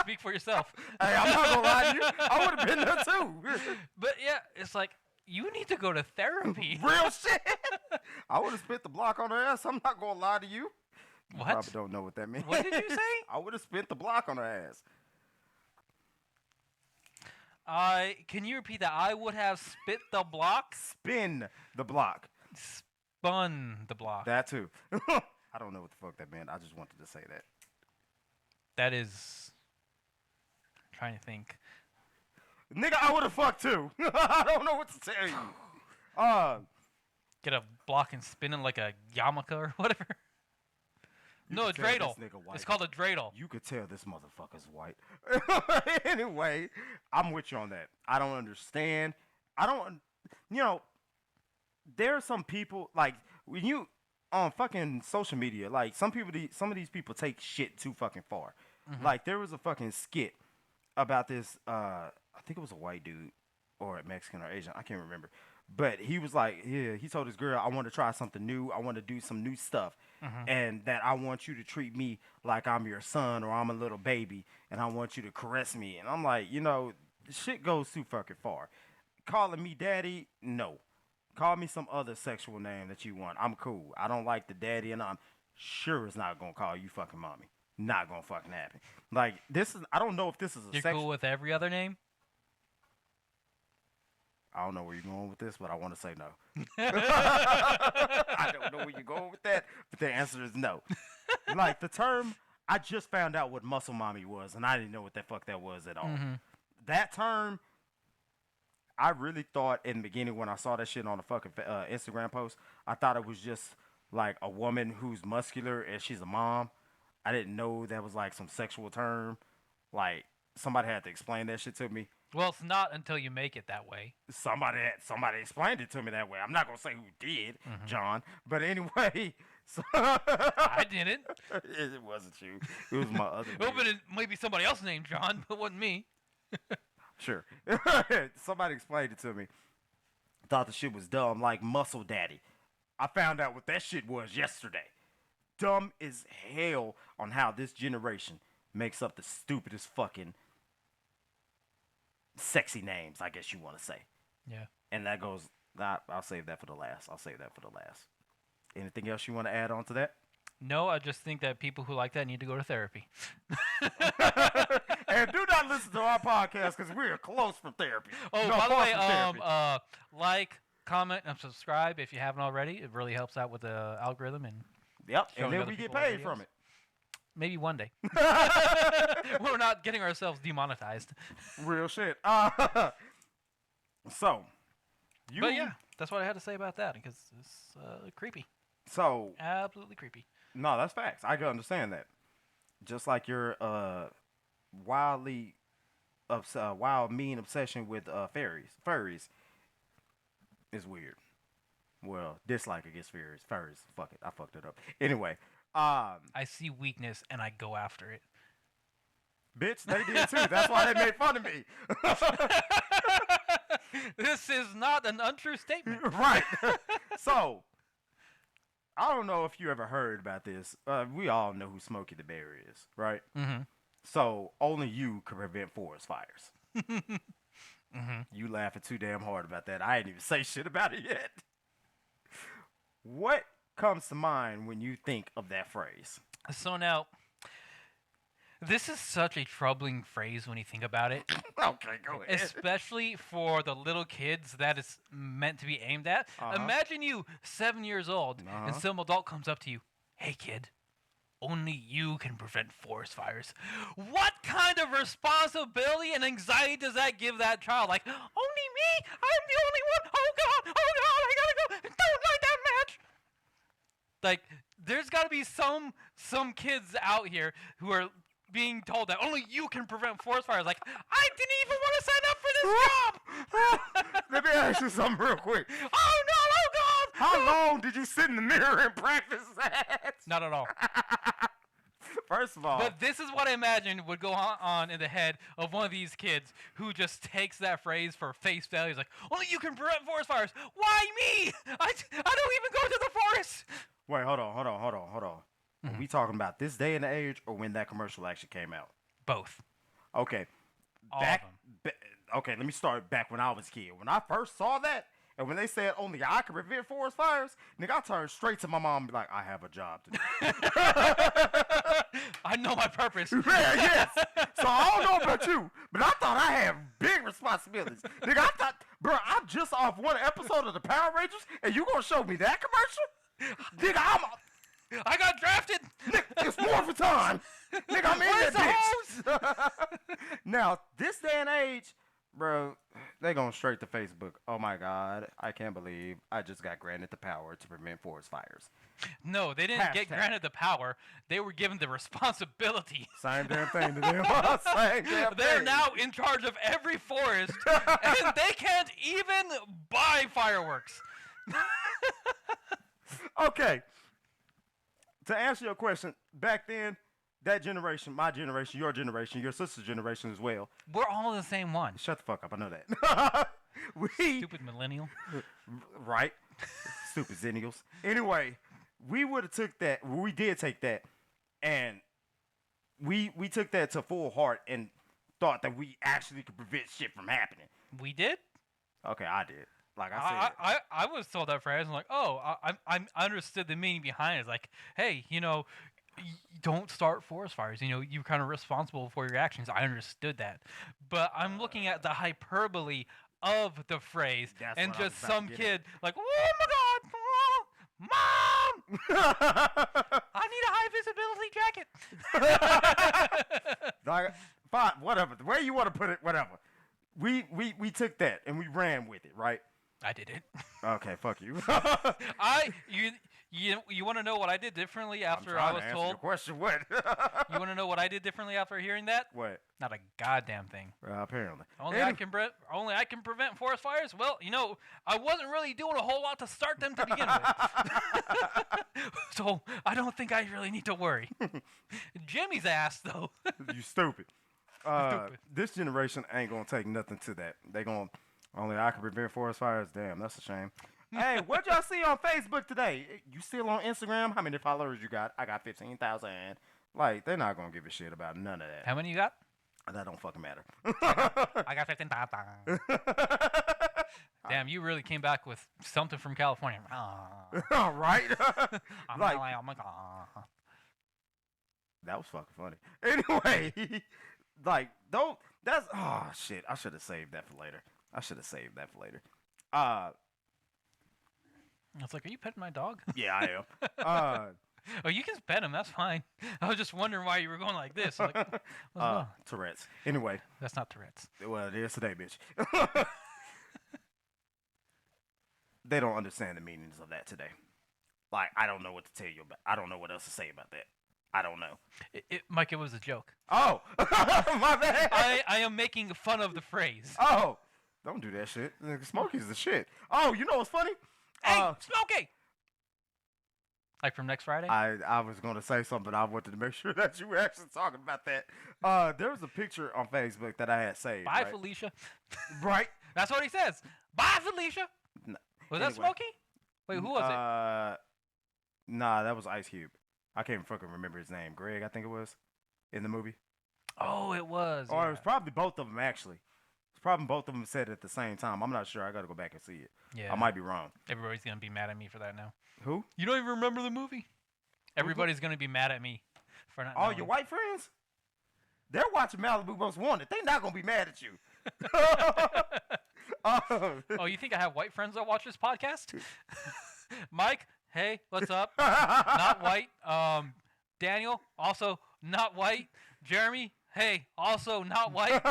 speak for yourself. Hey, I'm not gonna lie to you. I would have been there too. But yeah, it's like, you need to go to therapy. Real shit. I would have spent the block on her ass. I'm not gonna lie to you. You What? probably don't know what that means. What did you say? I would have spent the block on her ass. Can you repeat that? I would have spit the block, Spin the block. spun the block. That too. I don't know what the fuck that meant. I just wanted to say that. That is. I'm trying to think. Nigga, I would have fucked too. I don't know what to tell you. Get a block and spin it like a yarmulke or whatever. You No, a could tell dreidel. this nigga white. It's called a dreidel. You could tell this motherfucker's white. Anyway, I'm with you on that. I don't understand. There are some people, like, when you on fucking social media, like, some of these people take shit too fucking far. Mm-hmm. Like, there was a fucking skit about this, I think it was a white dude or a Mexican or Asian, I can't remember. But he was like, yeah, he told his girl, I want to try something new. I want to do some new stuff. Mm-hmm. And that I want you to treat me like I'm your son or I'm a little baby. And I want you to caress me. And I'm like, shit goes too fucking far. Calling me daddy, no. Call me some other sexual name that you want. I'm cool. I don't like the daddy, and I'm sure it's not going to call you fucking mommy. Not going to fucking happen. Like, I don't know if this is a You're sexual. cool with every other name? I don't know where you're going with this, but I want to say no. I don't know where you're going with that, but the answer is no. Like, the term, I just found out what muscle mommy was, and I didn't know what the fuck that was at all. Mm-hmm. That term, I really thought in the beginning when I saw that shit on a fucking Instagram post, I thought it was just like a woman who's muscular and she's a mom. I didn't know that was like some sexual term. Like, somebody had to explain that shit to me. Well, it's not until you make it that way. Somebody explained it to me that way. I'm not gonna say who did, Mm-hmm. John. But anyway, so I didn't. it wasn't you. It was my other. Well, dude. but it might be somebody else named John, but it wasn't me. Sure. Somebody explained it to me. Thought the shit was dumb, like Muscle Daddy. I found out what that shit was yesterday. Dumb as hell on how this generation makes up the stupidest fucking sexy names, I guess you want to say. Yeah. And that goes, I'll save that for the last. Anything else you want to add on to that? No, I just think that people who like that need to go to therapy. And do not listen to our podcast because we are close from therapy. Oh, No, by the far way, from therapy. like, comment, and subscribe if you haven't already. It really helps out with the algorithm, and Yep, showing and then other we get people our paid from videos. it. maybe one day. We're not getting ourselves demonetized. Real shit. So, you. But yeah, that's what I had to say about that, because it's creepy. So, Absolutely creepy. no, that's facts. I can understand that. Just like your wild mean obsession with furries is weird. Well, dislike against furries. Fuck it, I fucked it up. Anyway, I see weakness and I go after it. bitch, they did too. That's why they made fun of me. This is not an untrue statement. Right. So, I don't know if you ever heard about this. We all know who Smokey the Bear is, right? Mm-hmm. So, only you can prevent forest fires. Mm-hmm. You laughing too damn hard about that. I ain't even say shit about it yet. What comes to mind when you think of that phrase? So now, this is such a troubling phrase when you think about it, Okay, go ahead. especially for the little kids that it's meant to be aimed at. Uh-huh. Imagine you, 7 years old, and Uh-huh. some adult comes up to you, "Hey kid, only you can prevent forest fires." What kind of responsibility and anxiety does that give that child? Like, only me? I'm the only one? Oh God, I gotta go. Don't light that match. Like, there's got to be some kids out here who are being told that only you can prevent forest fires. Like, I didn't even want to sign up for this job. Let me ask you something real quick. Oh no, oh God. How long did you sit in the mirror and practice that? Not at all. First of all, But this is what I imagine would go on in the head of one of these kids who just takes that phrase for face value. He's like, only you can prevent forest fires. Why me? I don't even go to the forest. wait, hold on. Are we talking about this day and age or when that commercial actually came out? Both. Okay. All back, of them. Okay, let me start back when I was a kid. When I first saw that, and when they said only I could prevent forest fires, nigga, I turned straight to my mom and be like, I have a job to do. I know my purpose. Yeah, yes. So I don't know about you, but I thought I had big responsibilities. Nigga, I thought, bro, I'm just off one episode of the Power Rangers, and you gonna show me that commercial? Nigga, I got drafted. nigga, it's more for time. Nigga, I'm in Where's that the bitch. Now, this day and age, bro, they going straight to Facebook. Oh my God, I can't believe I just got granted the power to prevent forest fires. No, they didn't get Hashtag. granted the power. They were given the responsibility. Same damn thing to them. Same damn They're thing. now in charge of every forest, and they can't even buy fireworks. Okay. To answer your question, back then, that generation, my generation, your sister's generation as well. We're all the same one. Shut the fuck up, I know that. We, Stupid millennial. right? Stupid zennials. Anyway, we would have took that, we did take that, and we took that to full heart and thought that we actually could prevent shit from happening. We did? Okay, I did. Like I said. I was told that phrase. I'm like, oh, I understood the meaning behind it. It's like, hey, don't start forest fires. You're kind of responsible for your actions. I understood that. But I'm looking at the hyperbole of the phrase That's and what I was just about to some get kid like, oh my God, Mom! I need a high visibility jacket. Like, fine, whatever. The way you want to put it, whatever. We took that and we ran with it, right? I did it. Okay, fuck you. You want to know what I did differently after I'm I was trying to answer told? your question. What? You want to know what I did differently after hearing that? What? Not a goddamn thing. Apparently. Only I can prevent forest fires. Well, I wasn't really doing a whole lot to start them to begin with. So I don't think I really need to worry. Jimmy's ass though. You stupid. This generation ain't gonna take nothing to that. They gonna only I can prevent forest fires. Damn, that's a shame. Hey, what y'all see on Facebook today? You still on Instagram? How many followers you got? I got 15,000. Like, they're not gonna give a shit about none of that. How many you got? That don't fucking matter. I got 15,000. Damn, you really came back with something from California. All right. I'm Like- like, oh my God. That was fucking funny. Anyway, like, don't. That's oh shit. I should have saved that for later. It's like, are you petting my dog? Yeah, I am. Oh, you can pet him. That's fine. I was just wondering why you were going like this. Like, what's going on? Tourette's. Anyway, That's not Tourette's. well, it is today, bitch. They don't understand the meanings of that today. Like, I don't know what to tell you about. I don't know what else to say about that. I don't know. Mike, it was a joke. Oh, my bad. I am making fun of the phrase. Oh, don't do that shit. Smokey's the shit. Oh, you know what's funny? Hey, Smokey! Like from next Friday? I was gonna say something. I wanted to make sure that you were actually talking about that. There was a picture on Facebook that I had saved. Bye, right? Felicia. Right. That's what he says. Bye, Felicia. N- Was that anyway. Smokey? Wait, who was it? Nah, that was Ice Cube. I can't fucking remember his name. Greg, I think it was, in the movie. Oh, it was. Or it yeah. was probably both of them, actually. It's probably both of them said it at the same time. I'm not sure. I got to go back and see it. Yeah. I might be wrong. Everybody's gonna be mad at me for that now. Who? You don't even remember the movie? Everybody's gonna be mad at me for not. All knowing. your white friends? They're watching Malibu Most Wanted. They're not going to be mad at you. Oh, you think I have white friends that watch this podcast? Mike, hey, what's up? Not white. Daniel, also not white. Jeremy, hey, also not white.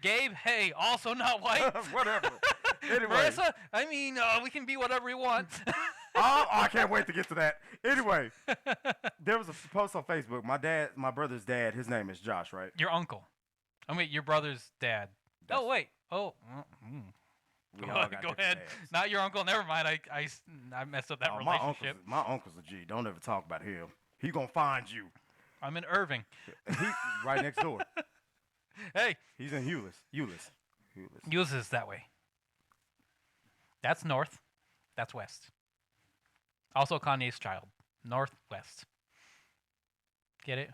Gabe, hey, also not white. Whatever. Anyway. Marissa, I mean, we can be whatever we want. I can't wait to get to that. Anyway, there was a post on Facebook. My brother's dad, his name is Josh, right? Your uncle. I mean, your brother's dad. That's- Oh, wait. Oh. We Go, all got go different ahead. dads. Not your uncle. Never mind. I messed up that Oh, relationship. my uncle's a G. Don't ever talk about him. He gonna find you. I'm in Irving. He right next door. Hey, He's in Hewlett. use this that way. That's north. That's west. Also Kanye's child. Northwest. Get it?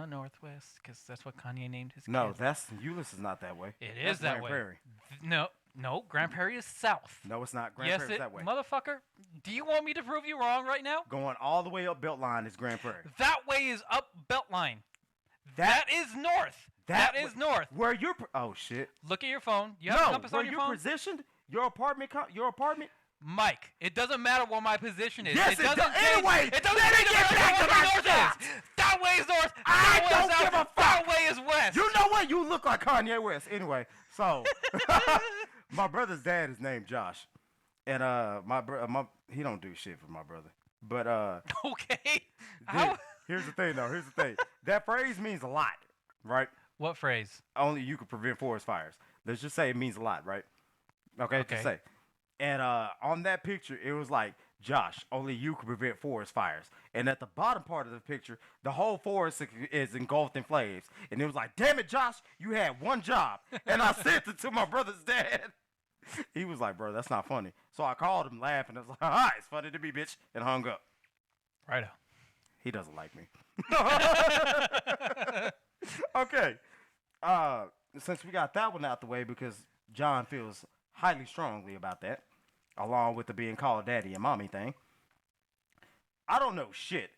Northwest. Because that's what Kanye named his No, kid. that's Hewlett is not that way. It That's is that Grand way. Prairie. No. Grand Prairie is south. No, it's not. Grand yes, Prairie's that way. motherfucker. Do you want me to prove you wrong right now? Going all the way up Beltline is Grand Prairie. That way is up Beltline. That- that is north. That is north. Where you're? Oh shit. Look at your phone. You have a No, compass where on your you're phone? positioned. Your apartment. Mike, it doesn't matter what my position is. Yes, it doesn't does. change. Anyway, it doesn't let me change get no back matter to what my north shot. is. That way is north. I that way don't is south. give a fuck. That way is west. You know what? You look like Kanye West. Anyway, so my brother's dad is named Josh, and he don't do shit for my brother. But Okay. How? here's the thing though. Here's the thing. That phrase means a lot, right? What phrase? Only you can prevent forest fires. Let's just say it means a lot, right? Okay. Okay. Just say. And on that picture, it was like, Josh, only you can prevent forest fires. And at the bottom part of the picture, the whole forest is engulfed in flames. And it was like, damn it, Josh, you had one job. And I sent it to my brother's dad. He was like, bro, that's not funny. So I called him laughing. I was like, ah, it's funny to me, bitch. And hung up. Righto. He doesn't like me. Okay. Since we got that one out the way, because John feels highly strongly about that, along with the being called daddy and mommy thing. I don't know shit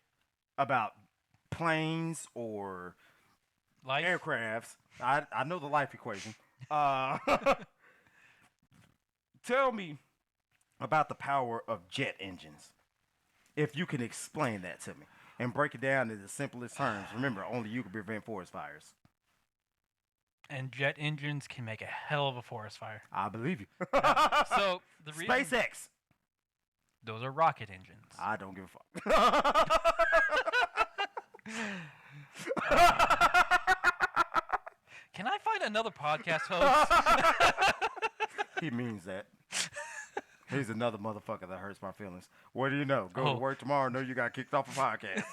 about planes or Life. aircrafts. I know the life equation. Tell me about the power of jet engines. If you can explain that to me and break it down in the simplest terms. Remember, only you can prevent forest fires. And jet engines can make a hell of a forest fire. I believe you. So the reason SpaceX. those are rocket engines. I don't give a fuck. Can I find another podcast host? He means that. He's another motherfucker that hurts my feelings. What do you know? Go Oh. to work tomorrow. Know you got kicked off a podcast.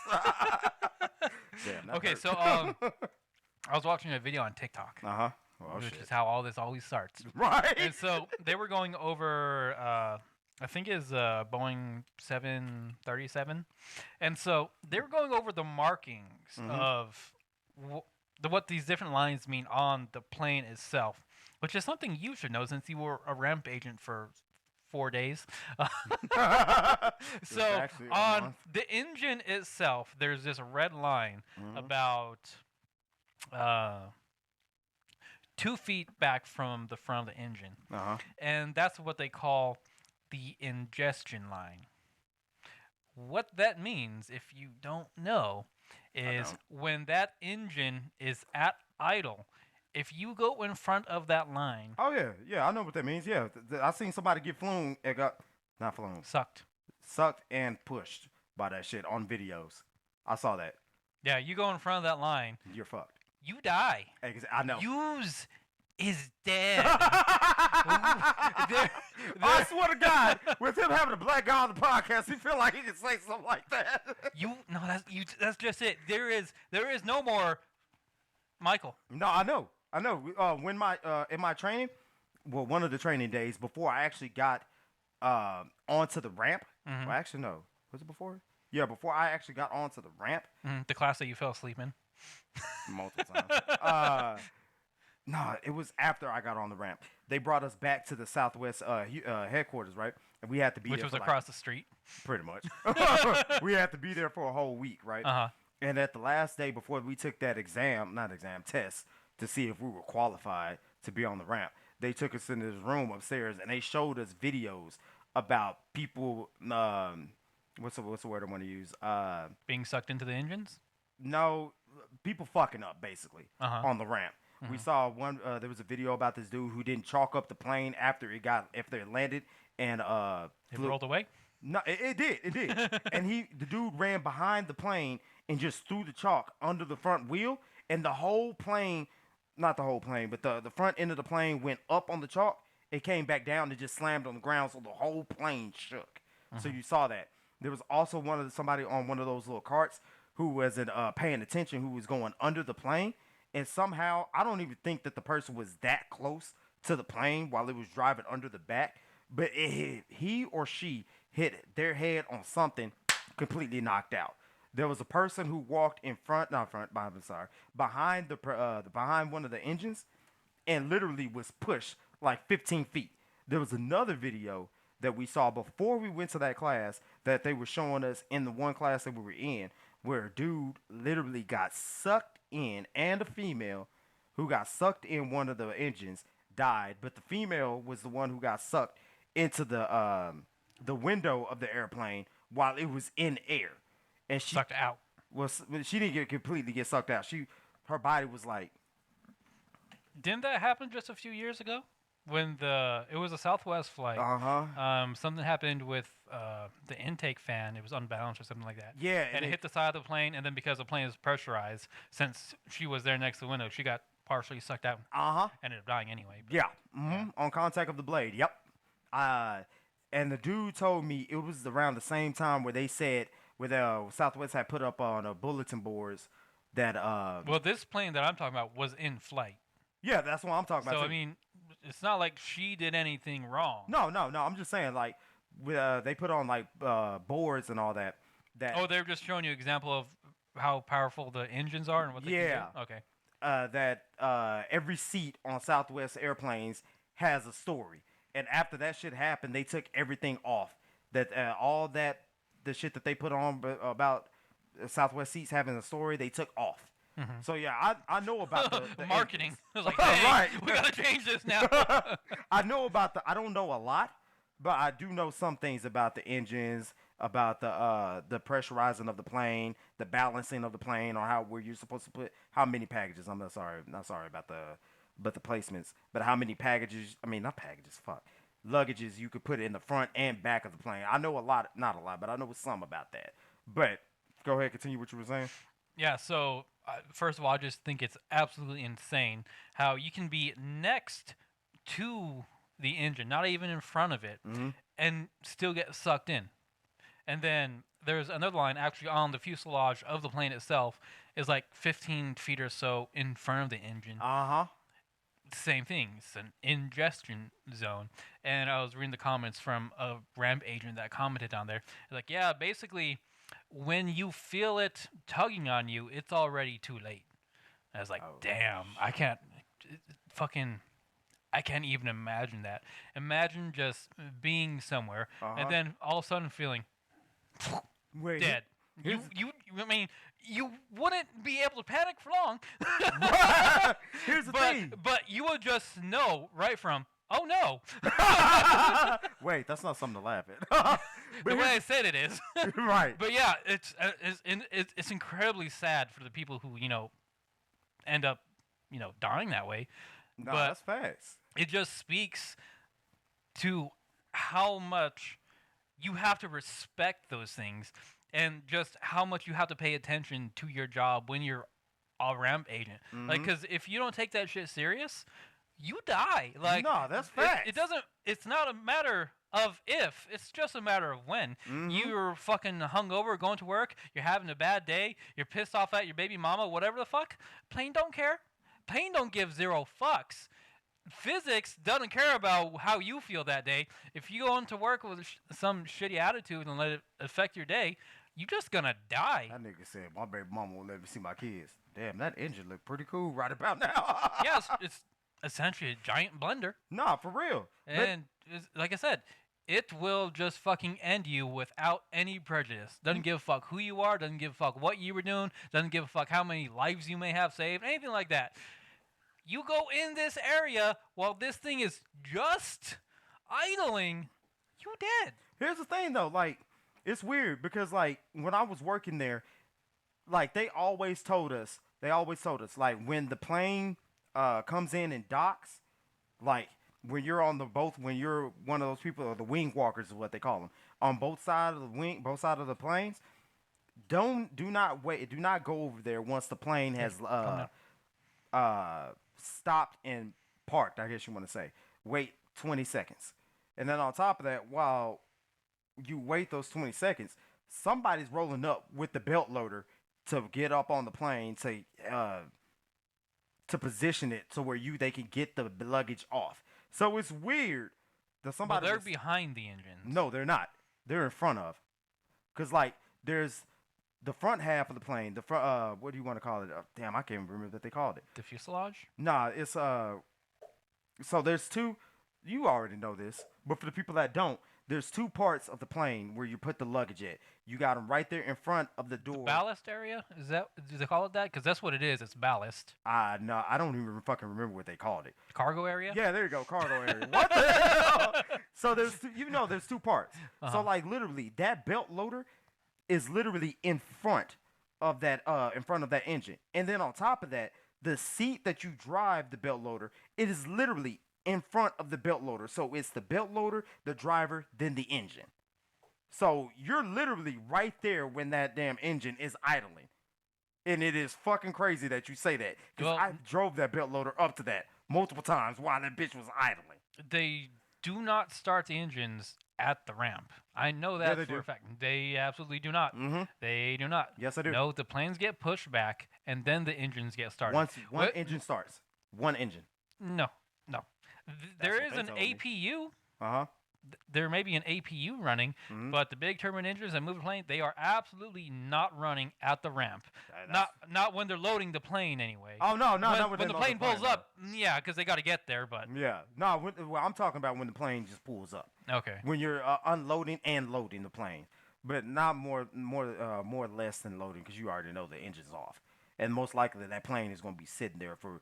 Damn, that Okay, hurt. so I was watching a video on TikTok, Uh-huh. Oh, which shit. is how all this always starts. Right? And so they were going over, I think is Boeing 737, and so they were going over the markings Mhm. of what these different lines mean on the plane itself, which is something you should know since you were a ramp agent for 4 days. So actually a on month. the engine itself, there's this red line Mhm. about 2 feet back from the front of the engine, Uh-huh. and that's what they call the ingestion line. What that means, if you don't know, is don't. when that engine is at idle, if you go in front of that line, Oh, yeah. Yeah, I know what that means. Yeah. I seen somebody get flown. It got, not flown. sucked. Sucked and pushed by that shit on videos. I saw that. Yeah, you go in front of that line, You're fucked. you die. I know. Use is dead. I swear to God, with him having a black guy on the podcast, he feel like he can say something like that. That's just it. There is no more Michael. No, I know. When my in my training, one of the training days before I actually got onto the ramp. Mhm. Well, actually, no. Was it before? Yeah, before I actually got onto the ramp The class that you fell asleep in. multiple times. No, it was after I got on the ramp. They brought us back to the Southwest headquarters, right? And we had to be Which there was for across the street. pretty much. We had to be there for a whole week, right? Uh-huh. And at the last day before we took that test to see if we were qualified to be on the ramp, they took us into this room upstairs and they showed us videos about people. What's the word I want to use? Being sucked into the engines. No, people fucking up basically Uh-huh. on the ramp. We saw one. There was a video about this dude who didn't chalk up the plane after it landed and It rolled away. No, it did. It did. And the dude ran behind the plane and just threw the chalk under the front wheel, and the whole plane, not the whole plane, but the front end of the plane went up on the chalk. It came back down and just slammed on the ground, so the whole plane shook. So you saw that. There was also somebody on one of those little carts who wasn't paying attention, who was going under the plane, and somehow I don't even think that the person was that close to the plane while it was driving under the back, but he or she hit their head on something, completely knocked out. There was a person who walked behind behind one of the engines, and literally was pushed like 15 feet. There was another video that we saw before we went to that class that they were showing us in the one class that we were in, where a dude literally got sucked in, and a female who got sucked in one of the engines died, but the female was the one who got sucked into the window of the airplane while it was in air, and Sucked out. she didn't completely get sucked out. Her body was like, Didn't that happen just a few years ago? When it was a Southwest flight. Something happened with the intake fan. It was unbalanced or something like that. Yeah, and it hit the side of the plane, and then because the plane is pressurized, since she was there next to the window, she got partially sucked out. Ended up dying anyway. But yeah, on contact of the blade. Yep. And the dude told me it was around the same time where they said where Southwest had put up on bulletin boards that Well, this plane that I'm talking about was in flight. yeah, that's what I'm talking about. So too. I mean, it's not like she did anything wrong. No. I'm just saying, like, they put on like boards and all that. Oh, they're just showing you an example of how powerful the engines are and what they Yeah. can do? Okay. That every seat on Southwest airplanes has a story, and after that shit happened, they took everything off. That all that the shit that they put on about Southwest seats having a story, they took off. So yeah, I know about the Marketing. engines. I was like, hey, Right. we gotta change this now. I know about I don't know a lot, but I do know some things about the engines, about the pressurizing of the plane, the balancing of the plane, or where you're supposed to put how many packages. I'm not sorry about the placements, but how many packages? I mean, not packages. Fuck, luggages you could put in the front and back of the plane. I know a lot, not a lot, but I know some about that. But go ahead, continue what you were saying. Yeah, so first of all, I just think it's absolutely insane how you can be next to the engine, not even in front of it, and still get sucked in. And then there's another line actually on the fuselage of the plane itself is like 15 feet or so in front of the engine. Same thing. It's an ingestion zone. And I was reading the comments from a ramp agent that commented on there. Like, yeah, basically, when you feel it tugging on you, it's already too late. And I was like, damn, I can't even imagine that. Imagine just being somewhere and then all of a sudden feeling Wait, dead. I mean, you wouldn't be able to panic for long. Here's the thing. But you would just know right from, oh no. Wait, that's not something to laugh at. The way I said it is. Right. But yeah, it's incredibly sad for the people who end up dying that way. No, but that's facts. it just speaks to how much you have to respect those things and just how much you have to pay attention to your job when you're a ramp agent. Like, because if you don't take that shit serious, you die. Like, no, that's facts. It's not a matter of if, it's just a matter of when. You're fucking hungover going to work, you're having a bad day, you're pissed off at your baby mama, whatever the fuck. Plane don't care. Plane don't give zero fucks. physics doesn't care about how you feel that day. If you go into work with some shitty attitude and let it affect your day, you're just gonna die. That nigga said my baby mama won't let me see my kids. Damn, that engine look pretty cool right about now. Yeah, it's essentially a giant blender. Nah, for real. And like I said, it will just fucking end you without any prejudice. Doesn't give a fuck who you are, doesn't give a fuck what you were doing, doesn't give a fuck how many lives you may have saved, anything like that. You go in this area while this thing is just idling, you dead. Here's the thing though, like, it's weird because like when I was working there, like they always told us, like when the plane comes in and docks, like when you're on the both when you're one of those people, or the wing walkers is what they call them, on both sides of the wing, both sides of the planes, do not wait, do not go over there once the plane has stopped and parked, I guess you want to say. Wait 20 seconds. And then on top of that, while you wait those 20 seconds, somebody's rolling up with the belt loader to get up on the plane to position it to where they can get the luggage off. So it's weird that But somebody they're was- behind the engines. No, they're not. They're in front of. Cause like there's the front half of the plane, the front what do you want to call it? Damn, I can't even remember what they called it. The fuselage? Nah, it's so there's two, you already know this, but for the people that don't, there's two parts of the plane where you put the luggage at. You got them right there in front of the door. Ballast area? Do they call it that? Because that's what it is. It's ballast. No, I don't even fucking remember what they called it. Cargo area? Yeah, there you go, cargo area. What the hell? So there's there's two parts. So Uh-huh. like literally that belt loader is literally in front of that engine. And then on top of that, the seat that you drive the belt loader, it is literally in front of the belt loader. So it's the belt loader, the driver, then the engine. So you're literally right there when that damn engine is idling. And it is fucking crazy that you say that. Because Well- I drove that belt loader up to that multiple times while that bitch was idling. They do not start the engines at the ramp. I know that they for do. a fact. They absolutely do not. Mm-hmm. They do not. Yes, I do. No, the planes get pushed back, and then the engines get started. Once one What- engine starts. One engine. No. There what is they an told me. APU. Uh-huh. There may be an APU running, Mhm. but the big turbine engines that move the plane, they are absolutely not running at the ramp. That's- Not when they're loading the plane anyway. Oh no, no, when, not when they the load plane pulls no. up, yeah, because they got to get there. But Yeah, no. Well, I'm talking about when the plane just pulls up. okay, When you're unloading and loading the plane, but not more or less than loading, because you already know the engine's off, and most likely that plane is going to be sitting there for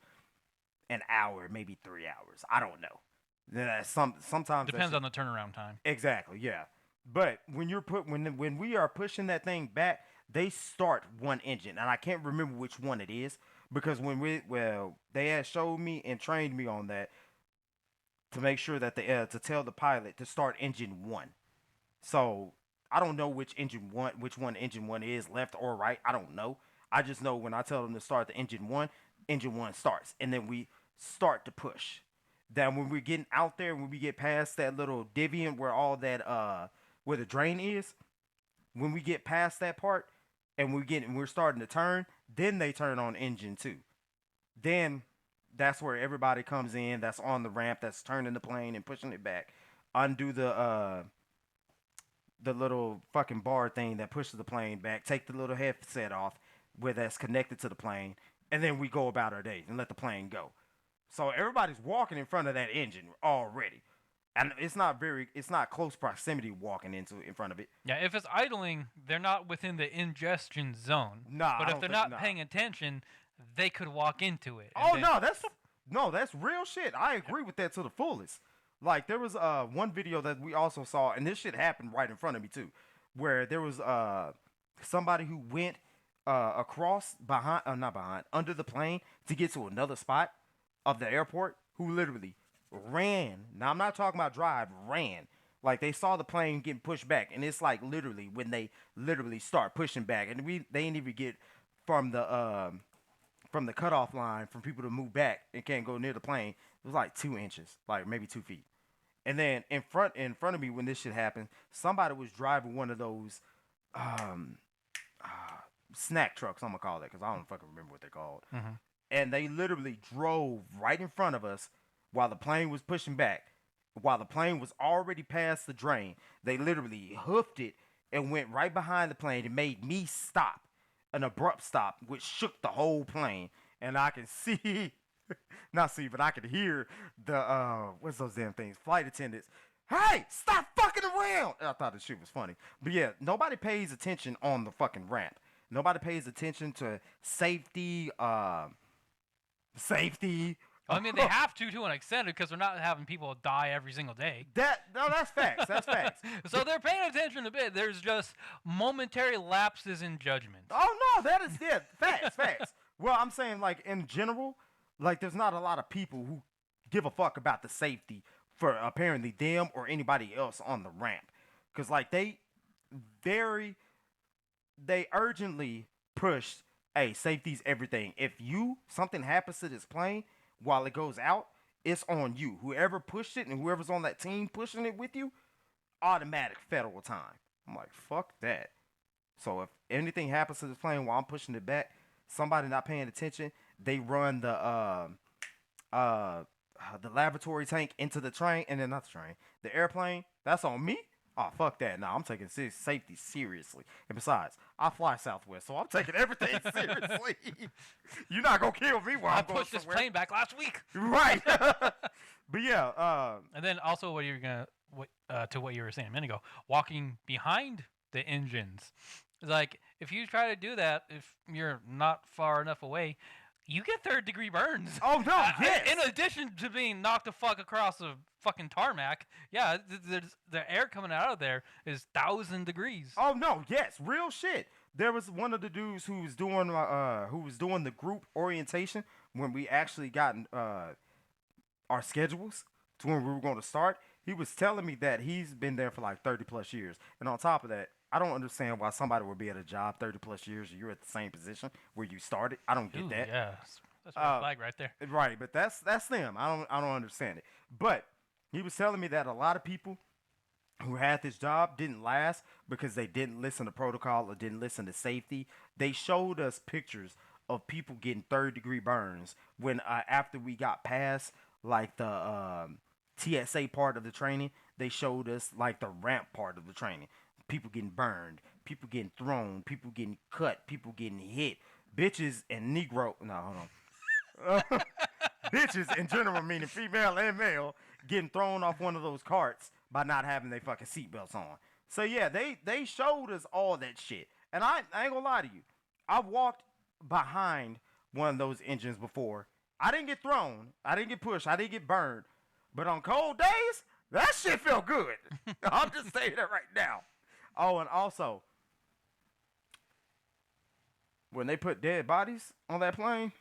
an hour, maybe 3 hours. I don't know. Sometimes depends on the turnaround time. Exactly, yeah. But when when we are pushing that thing back, they start one engine, and I can't remember which one it is, because they had showed me and trained me on that to make sure that to tell the pilot to start engine one. So I don't know which one engine one is, left or right. I don't know. I just know when I tell them to start the engine one starts, and then we start to push. That when we're getting out there, when we get past that little divot where all that where the drain is, when we get past that part and we're starting to turn, then they turn on engine two. Then that's where everybody comes in, that's on the ramp, that's turning the plane and pushing it back. Undo the little fucking bar thing that pushes the plane back, take the little headset off where that's connected to the plane, and then we go about our day and let the plane go. So everybody's walking in front of that engine already. And it's not close proximity walking in front of it. Yeah, if it's idling, they're not within the ingestion zone. Nah, but I if they're don't not think- paying attention, they could walk into it. and Oh then- that's real shit. I agree with that to the fullest. Like there was one video that we also saw, and this shit happened right in front of me too, where there was somebody who went across under the plane to get to another spot of the airport, who literally ran. Now I'm not talking about drive, ran. Like they saw the plane getting pushed back, and it's like literally when they literally start pushing back, and they didn't even get from the cutoff line for people to move back and can't go near the plane. It was like 2 inches, like maybe 2 feet. And then in front of me when this shit happened, somebody was driving one of those snack trucks. I'm gonna call it because I don't fucking remember what they're called. Mhm. And they literally drove right in front of us while the plane was pushing back, while the plane was already past the drain. They literally hoofed it and went right behind the plane and made me stop, an abrupt stop, which shook the whole plane. And I can see, not see, but I could hear the, what's those damn things? Flight attendants. Hey, stop fucking around. I thought the shit was funny. But yeah, nobody pays attention on the fucking ramp. Nobody pays attention to safety, safety. I mean, they have to an extent because they're not having people die every single day. That's facts. That's facts. So they're paying attention a bit. There's just momentary lapses in judgment. Oh no, that is facts. Well, I'm saying like in general, like there's not a lot of people who give a fuck about the safety for apparently them or anybody else on the ramp, because like they urgently pushed, hey, safety's everything. If something happens to this plane while it goes out, it's on you. Whoever pushed it and whoever's on that team pushing it with you, automatic federal time. I'm like, fuck that. So if anything happens to this plane while I'm pushing it back, somebody not paying attention, they run the laboratory tank into the train, and then not the train, the airplane. That's on me. Oh, fuck that. Nah, I'm taking safety seriously. And besides, I fly Southwest, so I'm taking everything seriously. You're not going to kill me while I I'm going pushed this somewhere. plane back last week. Right. But yeah. And then also what you were saying a minute ago, walking behind the engines. It's like, if you try to do that, if you're not far enough away, you get third-degree burns. Oh, no, yes. In addition to being knocked the fuck across the fucking tarmac, yeah, the air coming out of there is 1,000 degrees. Oh, no, yes, real shit. There was one of the dudes who was doing the group orientation when we actually got our schedules to when we were going to start. He was telling me that he's been there for like 30-plus years. And on top of that, I don't understand why somebody would be at a job 30-plus years and you're at the same position where you started. I don't get that. Yeah, that's a red flag right there. Right, but that's them. I don't understand it. But he was telling me that a lot of people who had this job didn't last because they didn't listen to protocol or didn't listen to safety. They showed us pictures of people getting third-degree burns when after we got past like the TSA part of the training. They showed us like the ramp part of the training. People getting burned, people getting thrown, people getting cut, people getting hit. Bitches and Negro. No, hold on. Bitches in general, meaning female and male, getting thrown off one of those carts by not having their fucking seatbelts on. So yeah, they showed us all that shit. And I ain't gonna lie to you. I've walked behind one of those engines before. I didn't get thrown. I didn't get pushed. I didn't get burned. But on cold days, that shit felt good. I'm just saying that right now. Oh, and also, when they put dead bodies on that plane,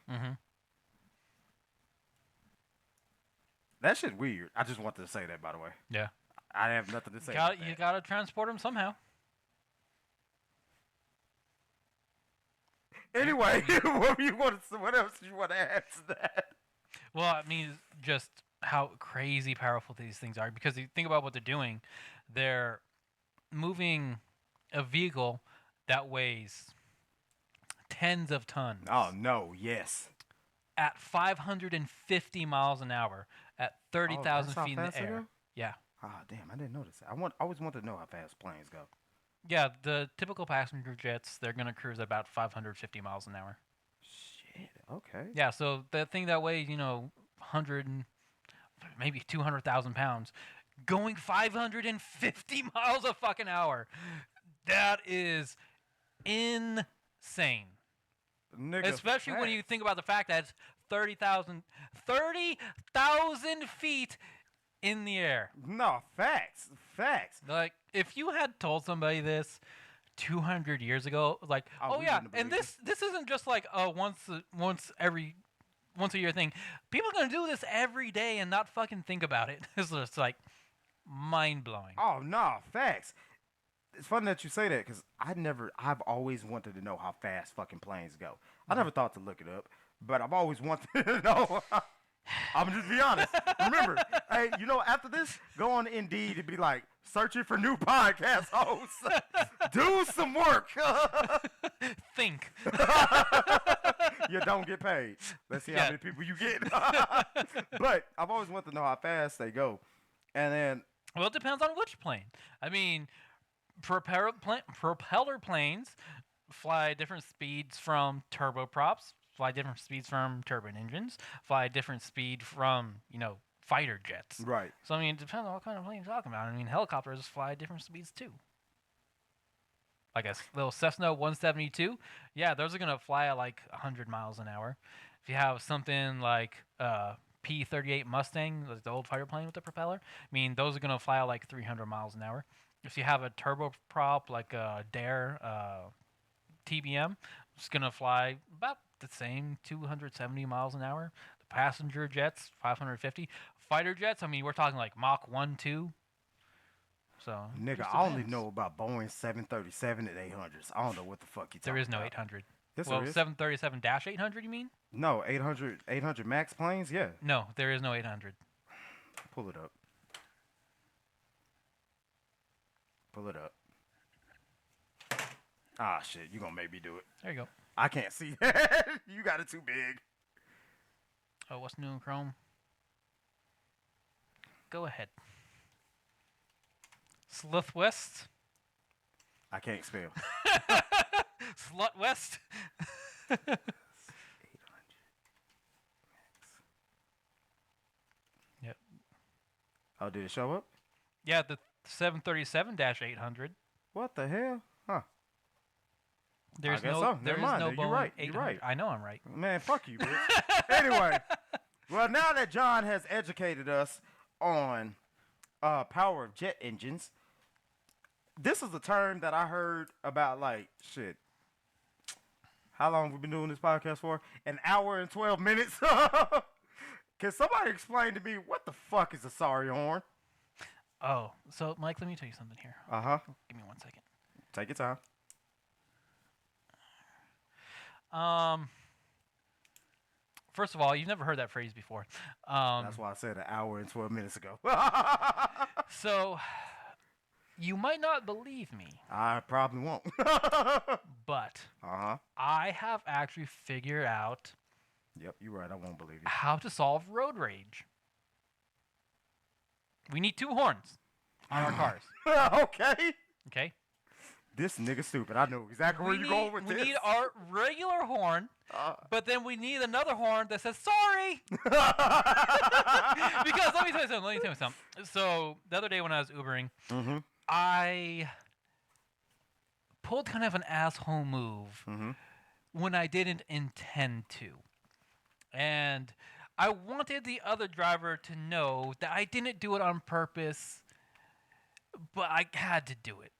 that shit weird. I just wanted to say that, by the way. Yeah. I have nothing to say about that. You gotta transport them somehow. Anyway, what else do you want to add to that? Well, I mean, just how crazy powerful these things are. Because you think about what they're doing. They're moving a vehicle that weighs tens of tons. Oh, no, yes. At 550 miles an hour at 30,000 feet in the air. Go? Yeah. Ah, damn, I didn't notice that. I always wanted to know how fast planes go. Yeah, the typical passenger jets, they're going to cruise at about 550 miles an hour. Shit, okay. Yeah, so the thing that weighs, 100 and maybe 200,000 pounds, going 550 miles a fucking hour. That is insane. Nigga, Especially when you think about the fact that it's 30,000 feet in the air. No, facts. Like, if you had told somebody this 200 years ago, like, oh yeah, and this isn't just like a once a year thing. People are gonna do this every day and not fucking think about it. It's just like mind blowing. Oh no, facts. It's funny that you say that because I've always wanted to know how fast fucking planes go. I never thought to look it up, but I've always wanted to know. I'm just be honest. Remember, hey, after this, go on Indeed and be like, searching for new podcast hosts. Do some work. Think. you don't get paid. Let's see Yeah. how many people you get. But I've always wanted to know how fast they go. And then, Well, it depends on which plane. I mean, propeller planes fly different speeds from turboprops, fly different speeds from turbine engines, fly different speed from, fighter jets. right. So, I mean, it depends on what kind of plane you're talking about. I mean, helicopters fly different speeds too. Like a little Cessna 172, yeah, those are going to fly at like 100 miles an hour. If you have something like P-38 Mustang, like the old fighter plane with the propeller, I mean, those are going to fly at like 300 miles an hour. If you have a turboprop like a Dare TBM, it's going to fly about the same 270 miles an hour. The passenger jets, 550. Fighter jets, I mean, we're talking like Mach 1, 2. So, Nigga, just I only depends. know about Boeing 737 and 800s. I don't know what the fuck you talking There is no about. 800. Yes, Well, there is. 737-800, you mean? No, 800 Max planes? Yeah. No, there is no 800. Pull it up. Pull it up. Ah, shit. You gonna make me do it. There you go. I can't see that. You got it too big. Oh, what's new in Chrome? Go ahead. Sluth West. I can't spell. Slut West. 800 Max. Yep. Oh, did it show up? Yeah, the 737-800. What the hell? Huh. There's guess no, so. there Never is mind. no You're Boeing right. You're 800. right. I know I'm right. Man, fuck you, bitch. Anyway, well, now that John has educated us on power of jet engines, this is a term that I heard about, like, shit. How long have we been doing this podcast for? An hour and 12 minutes? Can somebody explain to me what the fuck is a sorry horn? Oh, so Mike, let me tell you something here. Uh-huh. Give me 1 second. Take your time. First of all, you've never heard that phrase before. That's why I said an hour and 12 minutes ago. So, you might not believe me, I probably won't. but Uh-huh. I have actually figured out Yep, you're right. I won't believe you. how to solve road rage. We need 2 horns on our cars. Okay. Okay? This nigga stupid. I know exactly where you're going with we this. need our regular horn, but then we need another horn that says sorry. Because let me tell you something. So the other day when I was Ubering, Mm-hmm. I pulled kind of an asshole move Mm-hmm. when I didn't intend to. And I wanted the other driver to know that I didn't do it on purpose, but I had to do it.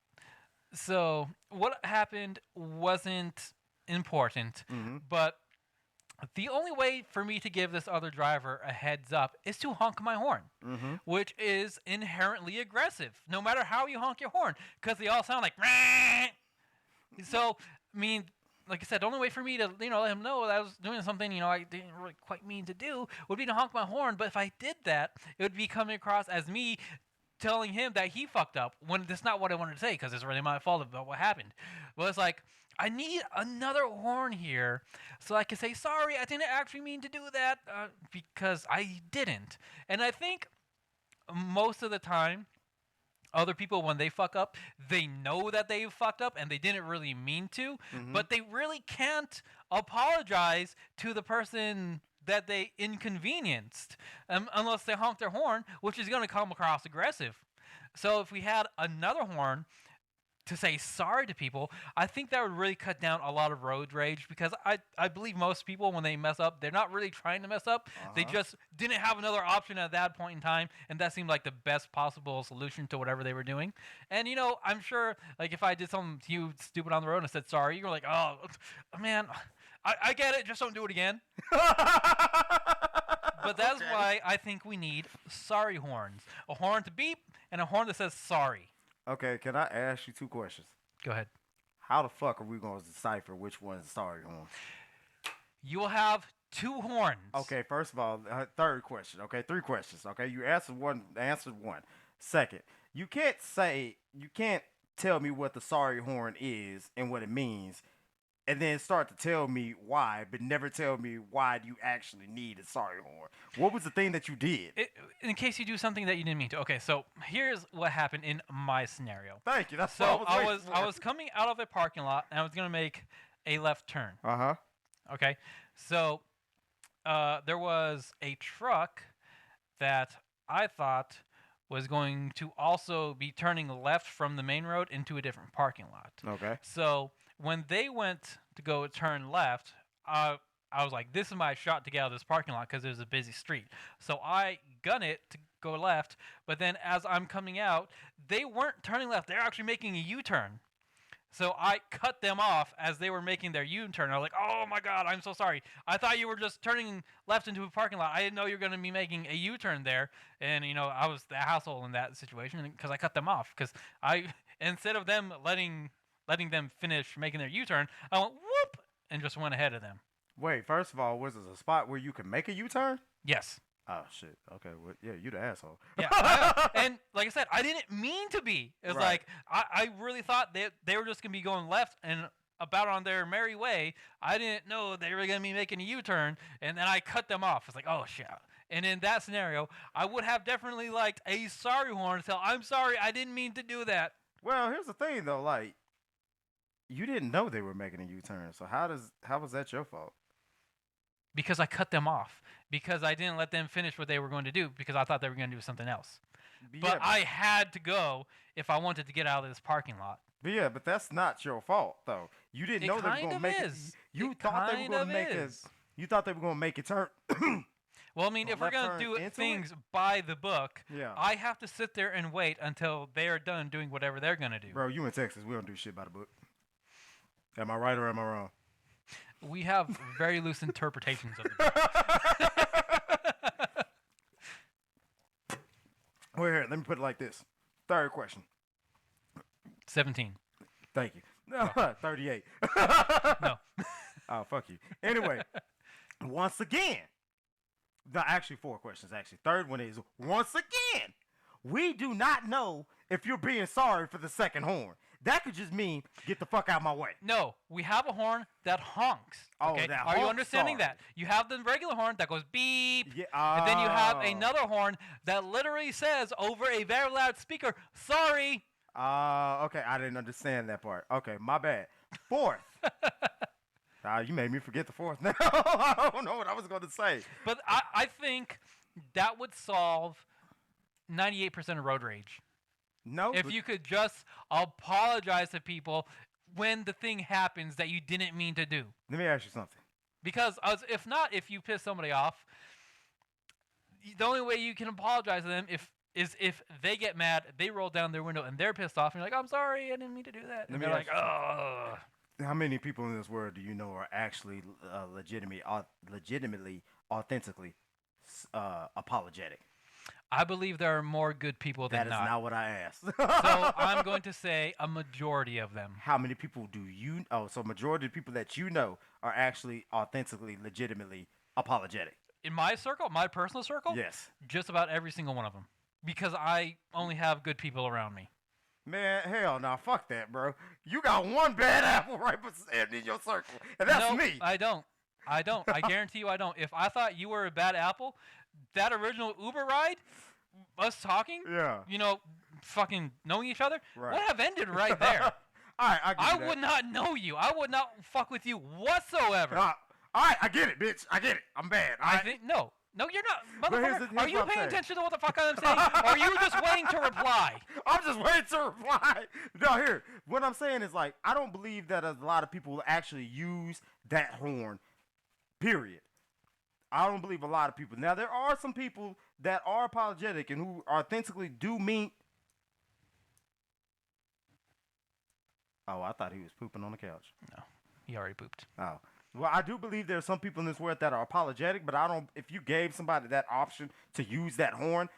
So what happened wasn't important, Mm-hmm. but the only way for me to give this other driver a heads up is to honk my horn, Mm-hmm. which is inherently aggressive, no matter how you honk your horn, because they all sound like "Rah!" So, I mean, like I said, the only way for me to, let him know that I was doing something, I didn't really quite mean to do would be to honk my horn. But if I did that, it would be coming across as me telling him that he fucked up when that's not what I wanted to say, because it's really my fault about what happened. But it's like, I need another horn here so I can say, sorry, I didn't actually mean to do that, because I didn't. And I think most of the time, other people, when they fuck up, they know that they fucked up and they didn't really mean to, Mhm. but they really can't apologize to the person that they inconvenienced unless they honk their horn, which is going to come across aggressive. So if we had another horn to say sorry to people, I think that would really cut down a lot of road rage, because I believe most people, when they mess up, they're not really trying to mess up. They Uh-huh. just didn't have another option at that point in time, and that seemed like the best possible solution to whatever they were doing. And, I'm sure, like, if I did something to you stupid on the road and I said sorry, you were like, oh, man, I get it, just don't do it again. But that's Okay. why I think we need sorry horns. A horn to beep and a horn that says sorry. Okay, can I ask you 2 questions? Go ahead. How the fuck are we going to decipher which one is sorry horn? You will have 2 horns. Okay, first of all, third question. Okay, 3 questions. Okay, you answered one. Second, you can't tell me what the sorry horn is and what it means and then start to tell me why, but never tell me why you actually need a sorry horn. What was the thing that you did? In case you do something that you didn't mean to. Okay, so here's what happened in my scenario. Thank you. That's So what I was coming out of a parking lot and I was gonna make a left turn. Uh-huh. Okay, so there was a truck that I thought was going to also be turning left from the main road into a different parking lot. Okay. So when they went to go turn left, I was like, this is my shot to get out of this parking lot because there's a busy street. So I gun it to go left, but then as I'm coming out, they weren't turning left. They're actually making a U-turn. So I cut them off as they were making their U-turn. I was like, oh my God, I'm so sorry. I thought you were just turning left into a parking lot. I didn't know you were going to be making a U-turn there. And, I was the asshole in that situation because I cut them off. Because instead of them letting them finish making their U-turn, I went whoop and just went ahead of them. Wait, first of all, was this a spot where you can make a U-turn? Yes. Oh, shit. Okay, well, yeah, you the asshole. Yeah, and like I said, I didn't mean to be. It's Right. like I really thought they were just gonna be going left and about on their merry way. I didn't know they were gonna be making a U-turn, and then I cut them off. It's like, oh shit. And in that scenario, I would have definitely liked a sorry horn to tell, I'm sorry, I didn't mean to do that. Well, here's the thing, though. Like, you didn't know they were making a U-turn, so how was that your fault? Because I cut them off. Because I didn't let them finish what they were going to do because I thought they were going to do something else. But I had to go if I wanted to get out of this parking lot. But that's not your fault, though. You didn't know they were going to make it. You thought they were going to make it. You thought they were going to make it turn. Well, I mean, if we're left going turn to do into things by the book, Yeah. I have to sit there and wait until they are done doing whatever they're going to do. Bro, you in Texas. We don't do shit by the book. Am I right or am I wrong? We have very loose interpretations of the book. Well, here, let me put it like this. Third question. 17. Thank you. No, 38. No. Oh, fuck you. Anyway, once again, actually 4 questions, actually. Third one is, once again, we do not know if you're being sorry for the second horn. That could just mean, get the fuck out my way. No, we have a horn that honks. Oh, Okay? that Are you honks, understanding sorry. that? You have the regular horn that goes beep, Yeah, and then you have oh. another horn that literally says over a very loud speaker, sorry. Okay, I didn't understand that part. Okay, my bad. Fourth. You made me forget the fourth now. I don't know what I was going to say. But I think that would solve 98% of road rage. No. If you could just apologize to people when the thing happens that you didn't mean to do. Let me ask you something. Because if not, if you piss somebody off, the only way you can apologize to them is if they get mad, they roll down their window and they're pissed off, and you're like, I'm sorry, I didn't mean to do that. And Let me they're like, ask oh. How many people in this world do you know are actually legitimately, authentically apologetic? I believe there are more good people than That is not what I asked. So I'm going to say a majority of them. How many people do you? Oh, so majority of the people that you know are actually authentically, legitimately apologetic. In my circle, my personal circle, Yes. just about every single one of them. Because I only have good people around me. Man, hell no, fuck that, bro. You got one bad apple right in your circle, and that's No, me. I don't. I guarantee you I don't. If I thought you were a bad apple, that original Uber ride, us talking, Yeah. fucking knowing each other, Right. would have ended right there. All right, I I would not know you. I would not fuck with you whatsoever. All right, I get it, bitch. I get it. I'm bad. I think no. No, you're not. But here's Motherfucker, the- are here's you what I'm paying saying. attention to what the fuck I'm saying? Or are you just waiting to reply? I'm just waiting to reply. No, here. What I'm saying is, like, I don't believe that a lot of people actually use that horn, period. I don't believe a lot of people. Now, there are some people that are apologetic and who authentically do mean. Oh, I thought he was pooping on the couch. No, he already pooped. Oh. Well, I do believe there are some people in this world that are apologetic, but I don't. If you gave somebody that option to use that horn,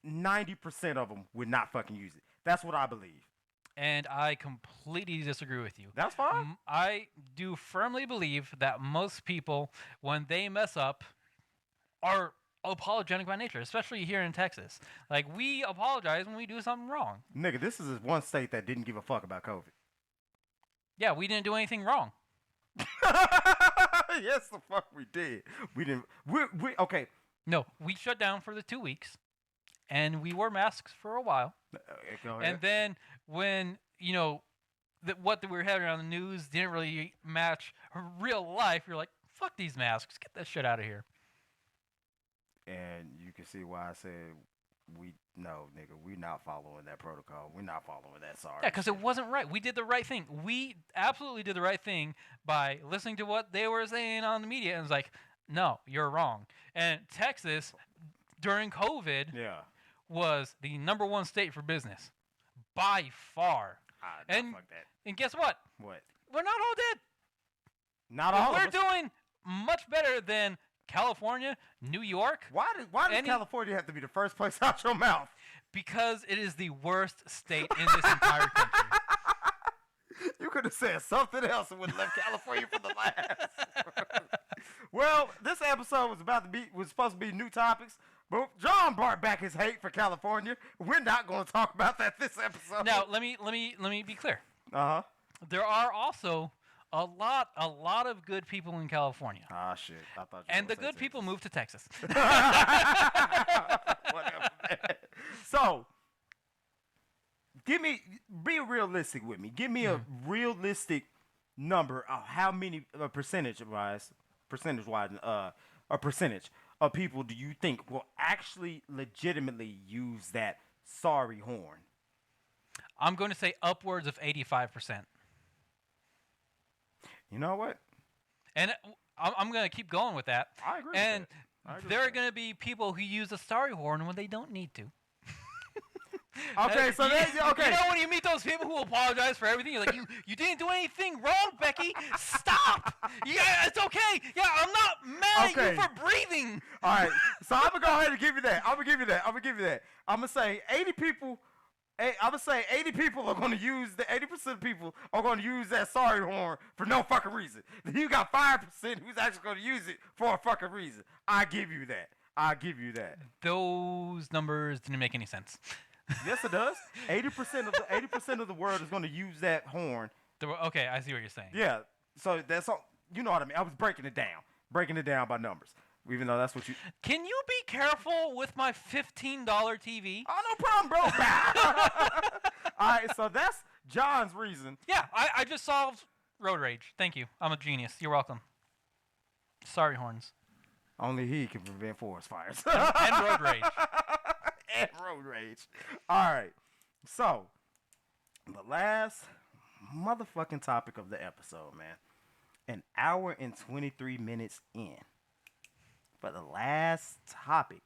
90% of them would not fucking use it. That's what I believe. And I completely disagree with you. That's fine. I do firmly believe that most people, when they mess up, are apologetic by nature, especially here in Texas. Like, we apologize when we do something wrong. Nigga, this is one state that didn't give a fuck about COVID. Yeah, we didn't do anything wrong. Yes, the fuck we did. We didn't. We okay. No, we shut down for the 2 weeks, and we wore masks for a while. Go ahead. And then when what we were having on the news didn't really match real life, you're like, fuck these masks, get that shit out of here. And you can see why I said nigga, we not following that protocol. We're not following that. Sorry. Yeah, because it wasn't right. We did the right thing. We absolutely did the right thing by listening to what they were saying on the media, and it's like, no, you're wrong. And Texas, during COVID, was the #1 state for business by far. And fuck that. And guess what? What? We're not all dead. Not all. We're doing much better than California, New York. Why does California have to be the first place out your mouth? Because it is the worst state in this entire country. You could have said something else and would have left California for the last. Well, this episode was supposed to be new topics, but John brought back his hate for California. We're not going to talk about that this episode. Now, let me be clear. Uh-huh. There are also a lot of good people in California. Ah, shit. I thought you And were the gonna good say people Texas. move to Texas. Whatever, man. So, be realistic with me. Give me a realistic number of how many percentage-wise, a percentage of people do you think will actually legitimately use that sorry horn? I'm going to say upwards of 85%. You know what? And I'm going to keep going with that. I agree And with that. I agree there with are going to be people who use the sorry horn when they don't need to. Okay, so then, okay. You know when you meet those people who apologize for everything, you're like, you didn't do anything wrong, Becky. Stop. Yeah, it's okay. Yeah, I'm not mad at you for breathing. All right, so I'm going to go ahead and give you that. I'm going to say 80 people. I'm gonna say 80 people are gonna use 80% of people are gonna use that sorry horn for no fucking reason. Then you got 5% who's actually gonna use it for a fucking reason. I give you that. Those numbers didn't make any sense. Yes, it does. 80% of the world is gonna use that horn. Okay, I see what you're saying. Yeah. So that's all. You know what I mean? I was breaking it down by numbers. Even though that's what you. Can you be careful with my $15 TV? Oh, no problem, bro. All right, so that's John's reason. Yeah, I just solved road rage. Thank you. I'm a genius. You're welcome. Sorry, horns. Only he can prevent forest fires. And road rage. And road rage. All right, so the last motherfucking topic of the episode, man. An hour and 23 minutes in. For the last topic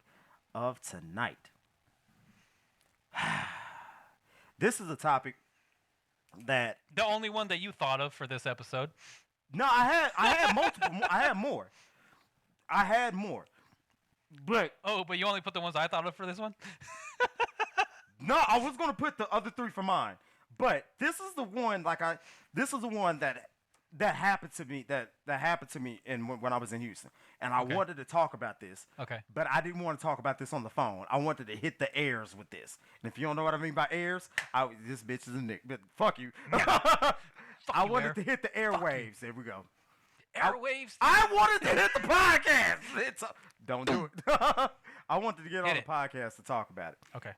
of tonight. This is a topic that The only one that you thought of for this episode. no, I had multiple. I had more. But But you only put the ones I thought of for this one? no, I was gonna put the other three for mine. But this is the one that happened to me that happened to me when I was in Houston, and I wanted to talk about this. Okay. But I didn't want to talk about this on the phone. I wanted to hit the airs with this. And if you don't know what I mean by airs, this bitch is a nick. But fuck you. I you, wanted Air. to hit the airwaves. There we go. Airwaves? I wanted to hit the podcast. Don't do it. I wanted to get on Hit the it. podcast to talk about it. Okay.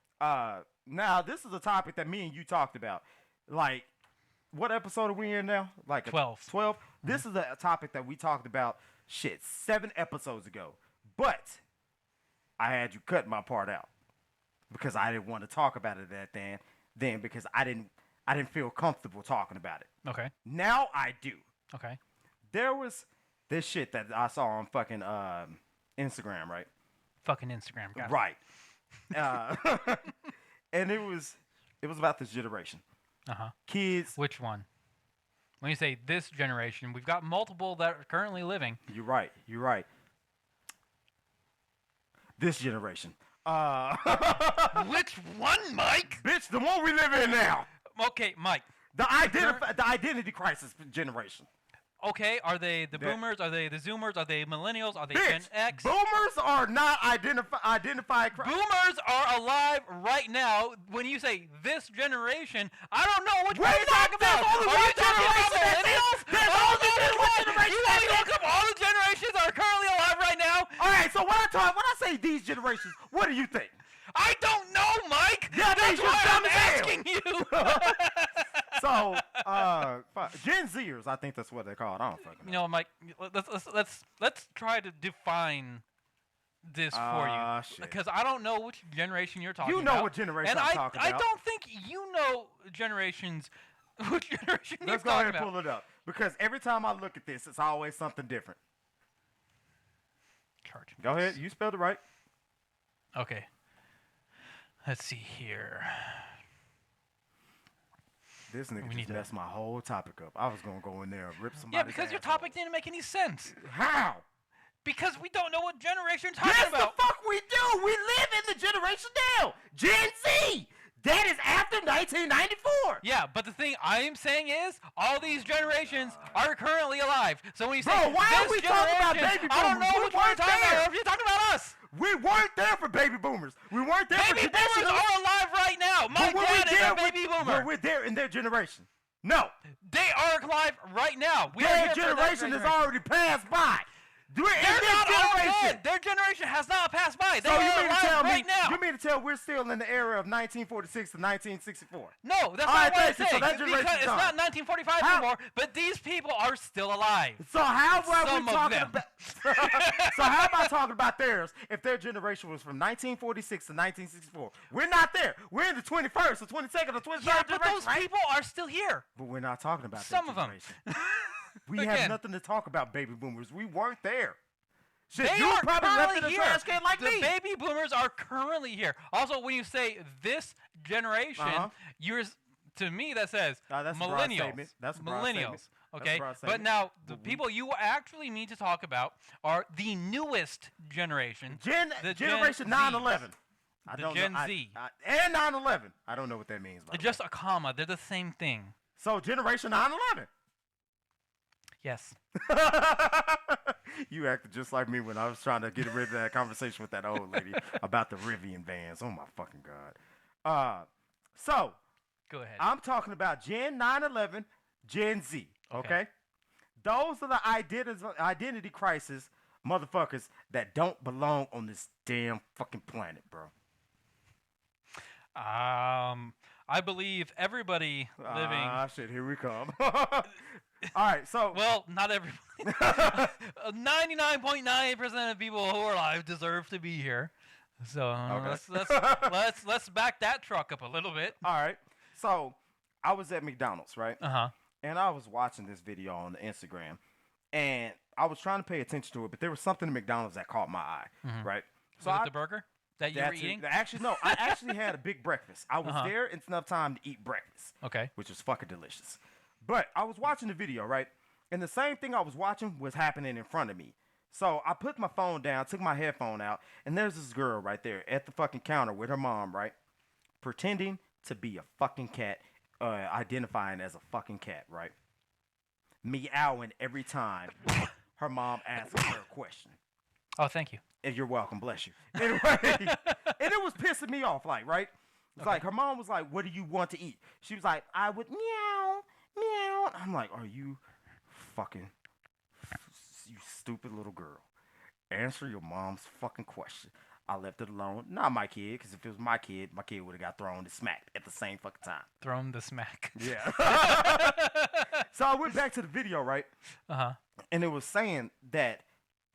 Now this is a topic that me and you talked about. Like, what episode are we in now? Like 12. 12. This is a topic that we talked about 7 episodes ago. But I had you cut my part out because I didn't want to talk about it then because I didn't feel comfortable talking about it. Okay. Now I do. Okay. There was this shit that I saw on fucking Instagram, right? Fucking Instagram. Got it. Right. And it was about this generation. Uh-huh. Kids. Which one? When you say this generation, we've got multiple that are currently living. You're right. This generation. Which one, Mike? Bitch, the one we live in now. Okay, Mike. The identity crisis generation. okay, are they the That- boomers? Are they the zoomers? Are they millennials? Are they Bitch, Gen X? boomers are not identified. Boomers are alive right now. When you say this generation, I don't know which one We're you're talking not- about. there's only Are one you talking about generation that's millennials? in- there's Oh, only no, one what? generation You want me to that's look up all the generations that are currently alive right now? All right, so when I say these generations, what do you think? I don't know, Mike. Yeah, That's you're why dumb I'm as hell. asking you. So, Gen Zers, I think that's what they're called. I don't fucking know. You know, Mike, let's try to define this for you, Shit. because I don't know which generation you're talking You about. know what generation and I'm talking I about. don't think you know generations. Which generation you're Let's go talking ahead and about? pull it up. Because every time I look at this, it's always something different. Charging. Go ahead. You spelled it right. Okay. Let's see here. This nigga We just need to- messed my whole topic up. I was going to go in there and rip somebody. Yeah, because your topic didn't make any sense. How? Because we don't know what generation you're talking Yes, about. the fuck we do. We live in the generation now. Gen Z. That is after 1994. Yeah, but the thing I am saying is, all these generations are currently alive. So when you say Bro, why are this we talking about generation, baby I don't boomers? know We which one you're weren't talking there. about. Or if you're talking about us. We weren't there for baby boomers. We weren't there Baby for boomers traditional. are alive right now. My But when dad we is there, a baby But boomer. we're there in their generation. No. They are alive right now. We are Their here for that generation has already passed by. We're in They're this not all generation. dead. Their generation has not passed by. They So are you mean to alive tell right me? now. You mean to tell we're still in the era of 1946 to 1964? No, that's All not right, what I'm thank you. So saying. that generation's Because it's gone. not 1945 How- anymore, but these people are still alive. So how about Some we of talking them. about? So how about talking about theirs? If their generation was from 1946 to 1964, we're not there. We're in the 21st, the 22nd, the 23rd Yeah, but generation, those right? people are still here. But we're not talking about Some that of them. generation. We have Again. nothing to talk about, baby boomers. We weren't there. Shit, They you are probably left in currently the here. trash can like the me. baby boomers are currently here. Also, when you say this generation, Uh-huh. to me that says That's a broad millennials. statement. That's a broad millennials. statement. That's a Okay, broad but statement. now the But we- people you actually need to talk about are the newest generation. the Generation Gen 9/11. I The don't Gen know. Z. And 9/11. I don't know what that means. By the Just way. a comma. They're the same thing. So generation 9/11. Yes. You acted just like me when I was trying to get rid of that conversation with that old lady about the Rivian vans. Oh my fucking god. So Go ahead. I'm talking about Gen 9/11, Gen Z. Okay. Those are the identity crisis motherfuckers that don't belong on this damn fucking planet, bro. I believe everybody living. Ah, shit, here we come. All right, so Well, not everybody. 99.9% of people who are alive deserve to be here. So let's back that truck up a little bit. all right. So I was at McDonald's, right? Uh-huh. And I was watching this video on the Instagram, and I was trying to pay attention to it, but there was something in McDonald's that caught my eye, right? So I- the burger that you were that's it. eating? Actually, no. I actually had a big breakfast. I was Uh-huh. there in enough time to eat breakfast, Okay. which was fucking delicious. But I was watching the video, right? And the same thing I was watching was happening in front of me. So I put my phone down, took my headphone out, and there's this girl right there at the fucking counter with her mom, right? Pretending to be a fucking cat, identifying as a fucking cat, right? Meowing every time her mom asks her a question. Oh, thank you. And you're welcome, bless you. Anyway, and it was pissing me off, like, right? It's like her mom was like, "What do you want to eat?" She was like, "I would meow, meow." I'm like, "Are you fucking, you stupid little girl? Answer your mom's fucking question." I left it alone. Not my kid, because if it was my kid would have got thrown and smacked at the same fucking time. Thrown the smack. Yeah. So I went back to the video, right? Uh-huh. And it was saying that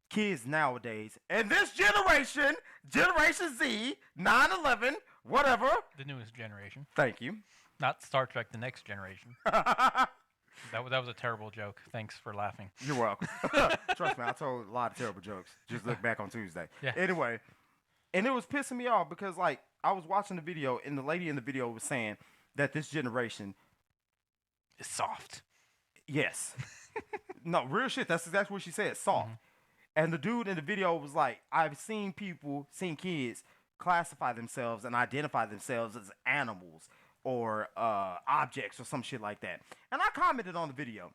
kids nowadays, and this generation, Generation Z, 9/11, whatever. The newest generation. Thank you. Not Star Trek, the next generation. That was a terrible joke. Thanks for laughing. You're welcome. Trust me, I told a lot of terrible jokes. Just look back on Tuesday. Yeah. Anyway, and it was pissing me off because, like, I was watching the video, and the lady in the video was saying that this generation, It's soft. yes. No, real shit. That's exactly what she said. Soft. And the dude in the video was like, I've seen kids classify themselves and identify themselves as animals or objects or some shit like that. And I commented on the video.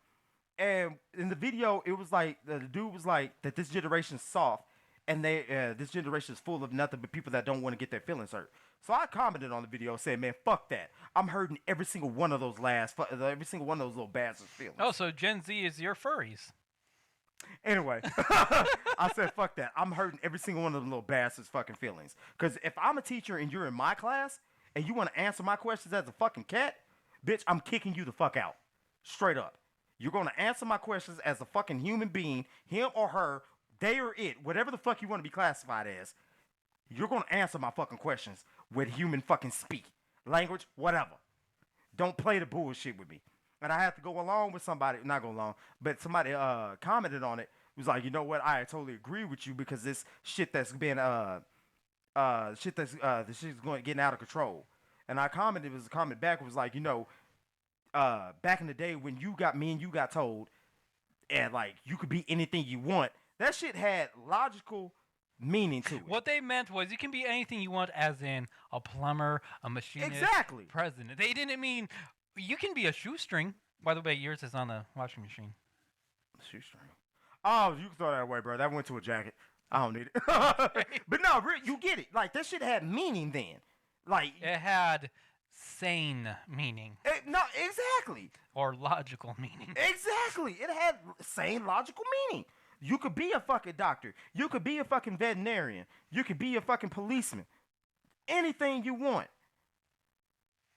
And in the video, it was like the dude was like that this generation's soft, and this generation is full of nothing but people that don't want to get their feelings hurt. So I commented on the video saying, "Man, fuck that. I'm hurting every single one of those every single one of those little bastards' feelings." Oh, so Gen Z is your furries. Anyway, I said, "Fuck that. I'm hurting every single one of them little bastards' fucking feelings." Because if I'm a teacher and you're in my class and you want to answer my questions as a fucking cat, bitch, I'm kicking you the fuck out. Straight up. You're going to answer my questions as a fucking human being, him or her, they or it, whatever the fuck you want to be classified as. You're going to answer my fucking questions with human fucking speak, language, whatever. Don't play the bullshit with me. And I had to go along with somebody, not go along, but somebody commented on it. It was like, you know what? I totally agree with you because this shit that's been the shit's going getting out of control. And I commented, it was a comment back. It was like, you know, back in the day when you got told, and like you could be anything you want. That shit had logical meaning to it. What they meant was you can be anything you want, as in a plumber, a machinist, Exactly. president. They didn't mean you can be a shoestring. By the way, yours is on the washing machine. Shoestring. Oh, you can throw that away, bro. That went to a jacket. I don't need it. But no, you get it. Like that shit had meaning then. Like It had sane meaning no, exactly. or logical meaning. Exactly. It had sane, logical meaning. You could be a fucking doctor. You could be a fucking veterinarian. You could be a fucking policeman. Anything you want.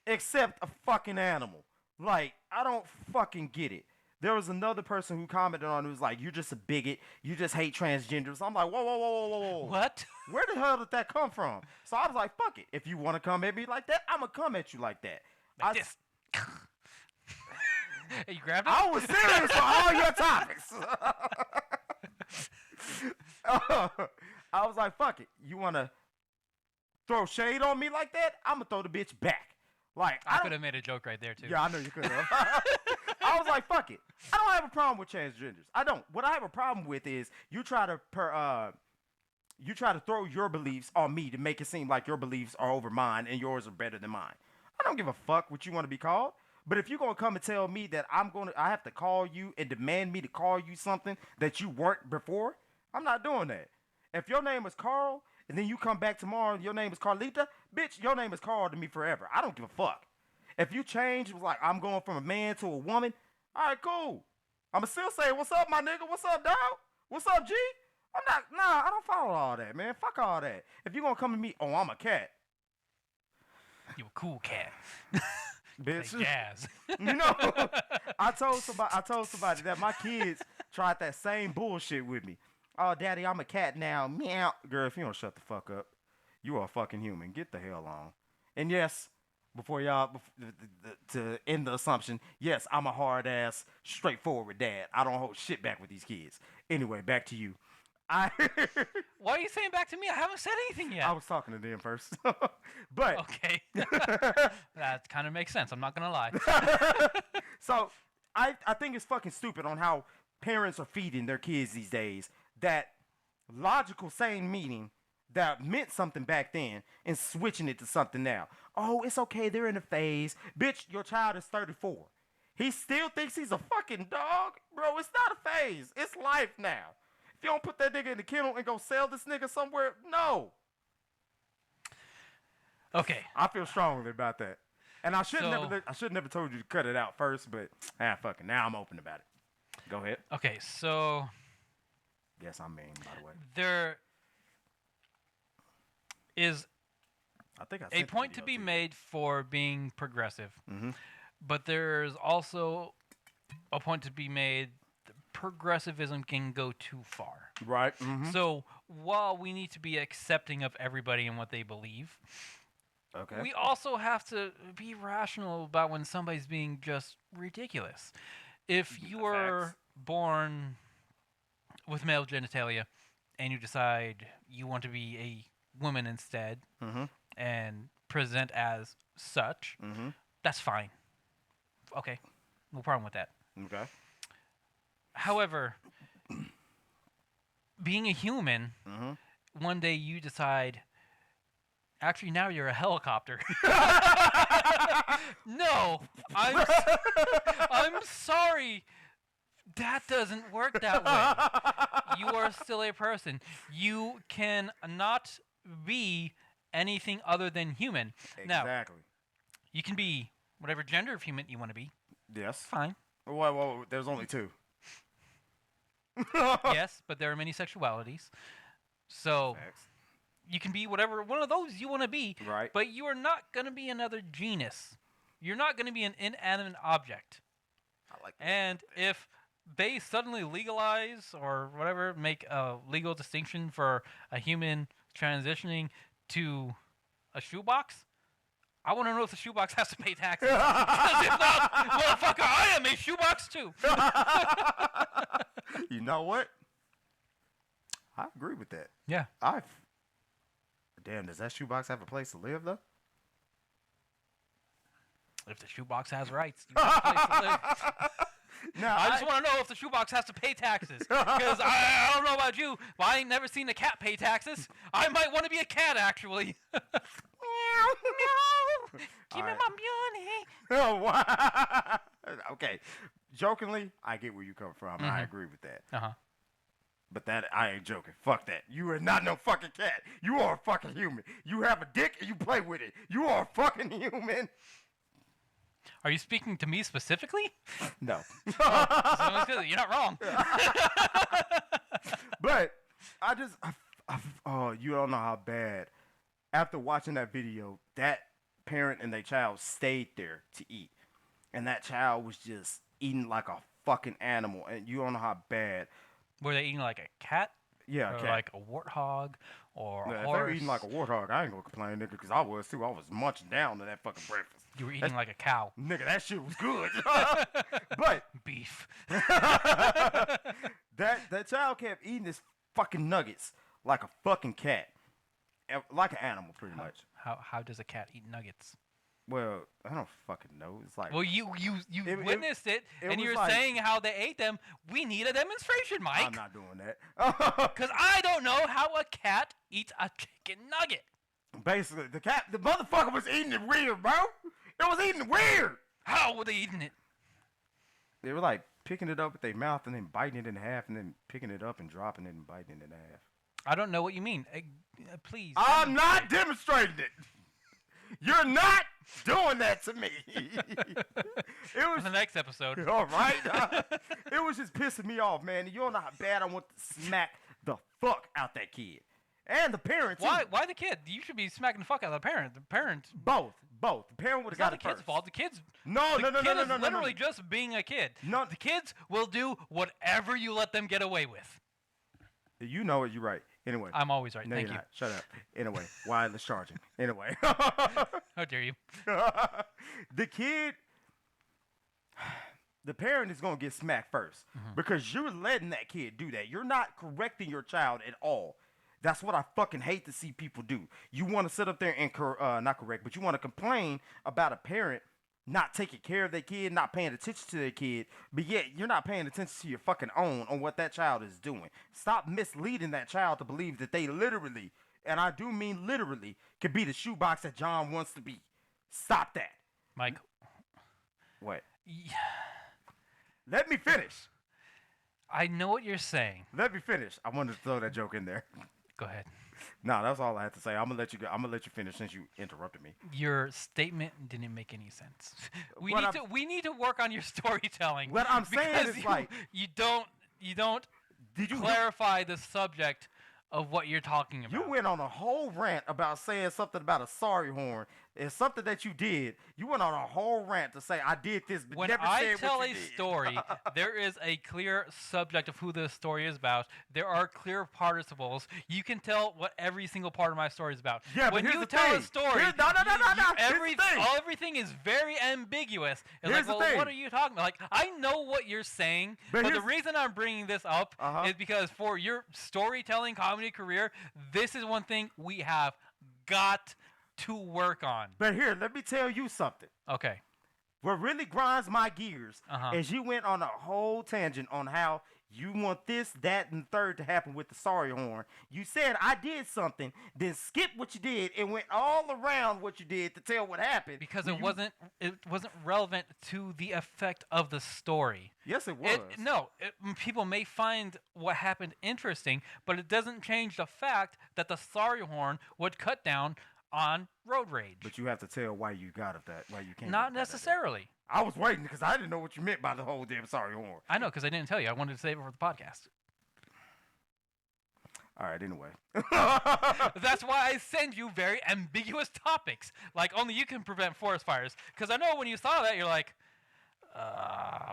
Except a fucking animal. Like, I don't fucking get it. There was another person who commented on it, who was like, "You're just a bigot. You just hate transgenders." I'm like, whoa. What? Where the hell did that come from? So I was like, fuck it. If you want to come at me like that, I'm going to come at you like that. Like this. Hey, you grabbed it? I was serious for all your topics. I was like, fuck it. You want to throw shade on me like that? I'm going to throw the bitch back. Like I could have made a joke right there, too. Yeah, I know you could have. I was like, fuck it. I don't have a problem with transgenders. I don't. What I have a problem with is you try to throw your beliefs on me to make it seem like your beliefs are over mine and yours are better than mine. I don't give a fuck what you want to be called. But if you're going to come and tell me that I have to call you and demand me to call you something that you weren't before, I'm not doing that. If your name is Carl and then you come back tomorrow and your name is Carlita, bitch, your name is Carl to me forever. I don't give a fuck. If you change, like I'm going from a man to a woman, all right, cool. I'ma still say, "What's up, my nigga? What's up, dog? What's up, G?" I don't follow all that, man. Fuck all that. If you gonna come to me, "Oh, I'm a cat," You a cool cat. bitch. Like jazz. You know, I told somebody that my kids tried that same bullshit with me. "Oh, daddy, I'm a cat now." Meow. Girl, if you don't shut the fuck up, you are a fucking human. Get the hell on. And yes, to end the assumption, yes, I'm a hard ass, straightforward dad. I don't hold shit back with these kids. Anyway, back to you. Why are you saying back to me? I haven't said anything yet. I was talking to them first. But Okay. That kind of makes sense. I'm not going to lie. so I think it's fucking stupid on how parents are feeding their kids these days that logical, sane meaning that meant something back then and switching it to something now. Oh, it's okay. They're in a phase. Bitch, your child is 34. He still thinks he's a fucking dog? Bro, it's not a phase. It's life now. If you don't put that nigga in the kennel and go sell this nigga somewhere, no. Okay. I feel strongly about that. And I should So- never told you to cut it out first, but fuck it. Now I'm open about it. Go ahead. Okay, so Yes, I'm mean, by the way. there is I think I a sent the point to video be you. made for being progressive, Mhm. but there's also a point to be made that progressivism can go too far. Right. Mm-hmm. So while we need to be accepting of everybody and what they believe, Okay. we also have to be rational about when somebody's being just ridiculous. If you were Facts. born with male genitalia and you decide you want to be a woman instead Mm-hmm. and present as such, Mm-hmm. that's fine. Okay, no problem with that. Okay. However, being a human, Mm-hmm. one day you decide, actually now you're a helicopter. No, I'm sorry That doesn't work that way. You are still a person. You can not be anything other than human. Now, Exactly. you can be whatever gender of human you want to be. Yes. Fine. Well, there's only two. Yes, but there are many sexualities. So Facts. you can be whatever one of those you want to be, Right. but you are not going to be another genus. You're not going to be an inanimate object. I like that. And if they suddenly legalize or whatever, make a legal distinction for a human transitioning to a shoebox, I want to know if the shoebox has to pay taxes. 'Cause if not, motherfucker, I am a shoebox too. You know what? I agree with that. Yeah. Damn, does that shoebox have a place to live though? If the shoebox has rights, you have a place to live. Now I just want to know if the shoebox has to pay taxes. Because I don't know about you, but I ain't never seen a cat pay taxes. I might want to be a cat, actually. Meow, meow. Give me Alright. my money. Oh, wow. Okay. Jokingly, I get where you come from. I Mhm. agree with that. Uh-huh. But that I ain't joking. Fuck that. You are not no fucking cat. You are a fucking human. You have a dick and you play with it. You are a fucking human. Are you speaking to me specifically? No. You're not wrong. But oh, you don't know how bad. After watching that video, that parent and their child stayed there to eat, and that child was just eating like a fucking animal, and you don't know how bad. Were they eating like a cat? Yeah, Or cat. like a warthog? Or Now, a if horse? they were eating like a warthog, I ain't gonna complain, nigga, because I was too. I was munching down to that fucking breakfast. You were eating like a cow. Nigga, that shit was good. But Beef. that child kept eating his fucking nuggets like a fucking cat, like an animal, pretty much. How does a cat eat nuggets? Well, I don't fucking know. It's like Well, you It- witnessed it, it and was you're like- saying how they ate them. We need a demonstration, I'm Mike. not doing that. Because I don't know how a cat eats a chicken nugget. Basically, the motherfucker was eating it weird, bro. It was eating weird. How were they eating it? They were like picking it up with their mouth and then biting it in half and then picking it up and dropping it and biting it in half. I don't know what you mean. Please. I'm not demonstrating it. You're not doing that to me. It In was the next episode. all right. It was just pissing me off, man. You don't know how bad I want to smack the fuck out that kid and the parents. Why? Why the kid? You should be smacking the fuck out of the parent. The parent. Both. The parent would It's have got not the it kid's first. fault. The kid's. No, The no, no, kid no, no, is no, no, literally no. just being a kid. No. The kids will do whatever you let them get away with. You know it. You're right. Anyway. I'm always right. No, Thank you're you. not. Shut up. Anyway, wireless charging. Anyway. How dare you? The kid, the parent is going to get smacked first because you're letting that kid do that. You're not correcting your child at all. That's what I fucking hate to see people do. You want to sit up there and, not correct, but you want to complain about a parent not taking care of their kid, not paying attention to their kid, but yet you're not paying attention to your fucking own on what that child is doing. Stop misleading that child to believe that they literally, and I do mean literally, could be the shoebox that John wants to be. Stop that. Mike. What? y- Let me finish. I know what you're saying. Let me finish. I wanted to throw that joke in there. Go ahead. No, that's all I had to say. I'm gonna let you go. I'm gonna let you finish since you interrupted me. Your statement didn't make any sense. We What need I'm- to we need to work on your storytelling. What I'm saying because is like, you don't did you clarify the subject of what you're talking about. You went on a whole rant about saying something about a sorry horn. It's something that you did. You went on a whole rant to say I did this, but When never I said tell what a you did. story, there is a clear subject of who the story is about. There are clear participles. You can tell what every single part of my story is about. Yeah, but when here's you the tell thing. a story, Here's- no, here's the thing. everything is very ambiguous. It's Here's like, the well, what are thing. you talking about? Like, I know what you're saying, But but the here's- reason I'm bringing this up Uh-huh. is because for your storytelling comedy career, this is one thing we have got to work on. But here, let me tell you something. Okay. What really grinds my gears Uh-huh. is you went on a whole tangent on how You want this, that, and third to happen with the sorry horn. You said I did something, then skip what you did and went all around what you did to tell what happened. Because when it wasn't relevant to the effect of the story. Yes, it was. People may find what happened interesting, but it doesn't change the fact that the sorry horn would cut down on road rage. But you have to tell why you got it that, why you can't. Not necessarily. I was waiting because I didn't know what you meant by the whole damn sorry horn. I know, because I didn't tell you. I wanted to save it for the podcast. All right, anyway. That's why I send you very ambiguous topics. Like, only you can prevent forest fires. Because I know when you saw that, you're like,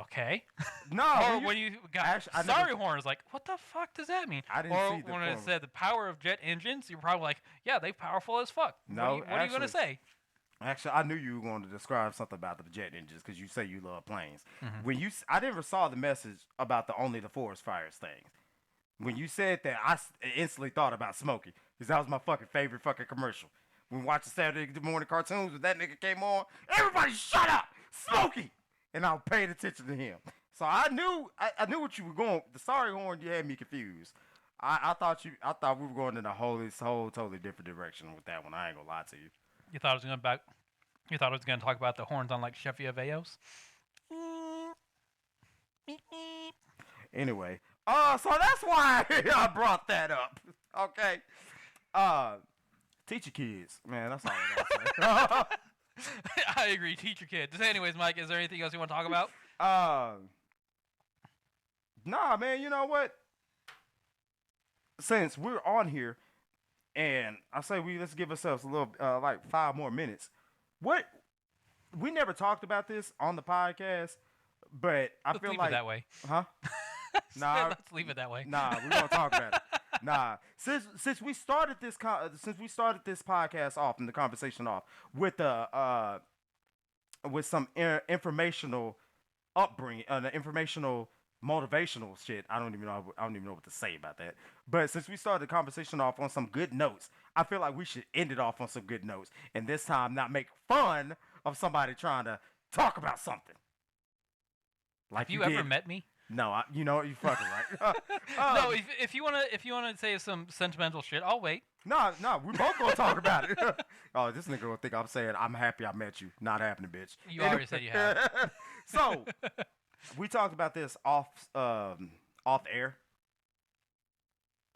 okay. No. Or when you got sorry horn, it's like, what the fuck does that mean? I didn't or see the when it form. said the power of jet engines, you're probably like, yeah, they're powerful as fuck. No, what are you going to say? Actually, I knew you were going to describe something about the jet engines because you say you love planes. When I never saw the message about only the forest fires thing. When you said that, I instantly thought about Smokey because that was my fucking favorite fucking commercial. When we watched the Saturday morning cartoons, when that nigga came on, everybody shut up, Smokey, and I paid attention to him. So I knew what you were going. The sorry horn, you had me confused. I thought we were going in a whole totally different direction with that one. I ain't gonna lie to you. You thought it was going to talk about the horns on like Chevy Aveos? Anyway, so that's why I brought that up. Okay. Teach your kids, man. That's all I gotta say. I agree. Teach your kids. Anyways, Mike, is there anything else you want to talk about? Nah, man. You know what? Since we're on here, and I say let's give ourselves a little like 5 more minutes. What we never talked about this on the podcast, but Let's feel leave like it that way. Huh? Nah, Let's leave it that way. Nah, we won't talk about it. Nah, since we started this podcast off and the conversation off with with some informational upbringing, informational motivational shit. I don't even know what to say about that. But since we started the conversation off on some good notes, I feel like we should end it off on some good notes, and this time not make fun of somebody trying to talk about something. Like Have you ever did. met me? No, you know what? You fucking right. No, if you wanna say some sentimental shit, I'll wait. No, we both gonna talk about it. Oh, this nigga gonna think I'm saying I'm happy I met you. Not happening, bitch. You already said you have. So, we talked about this off air.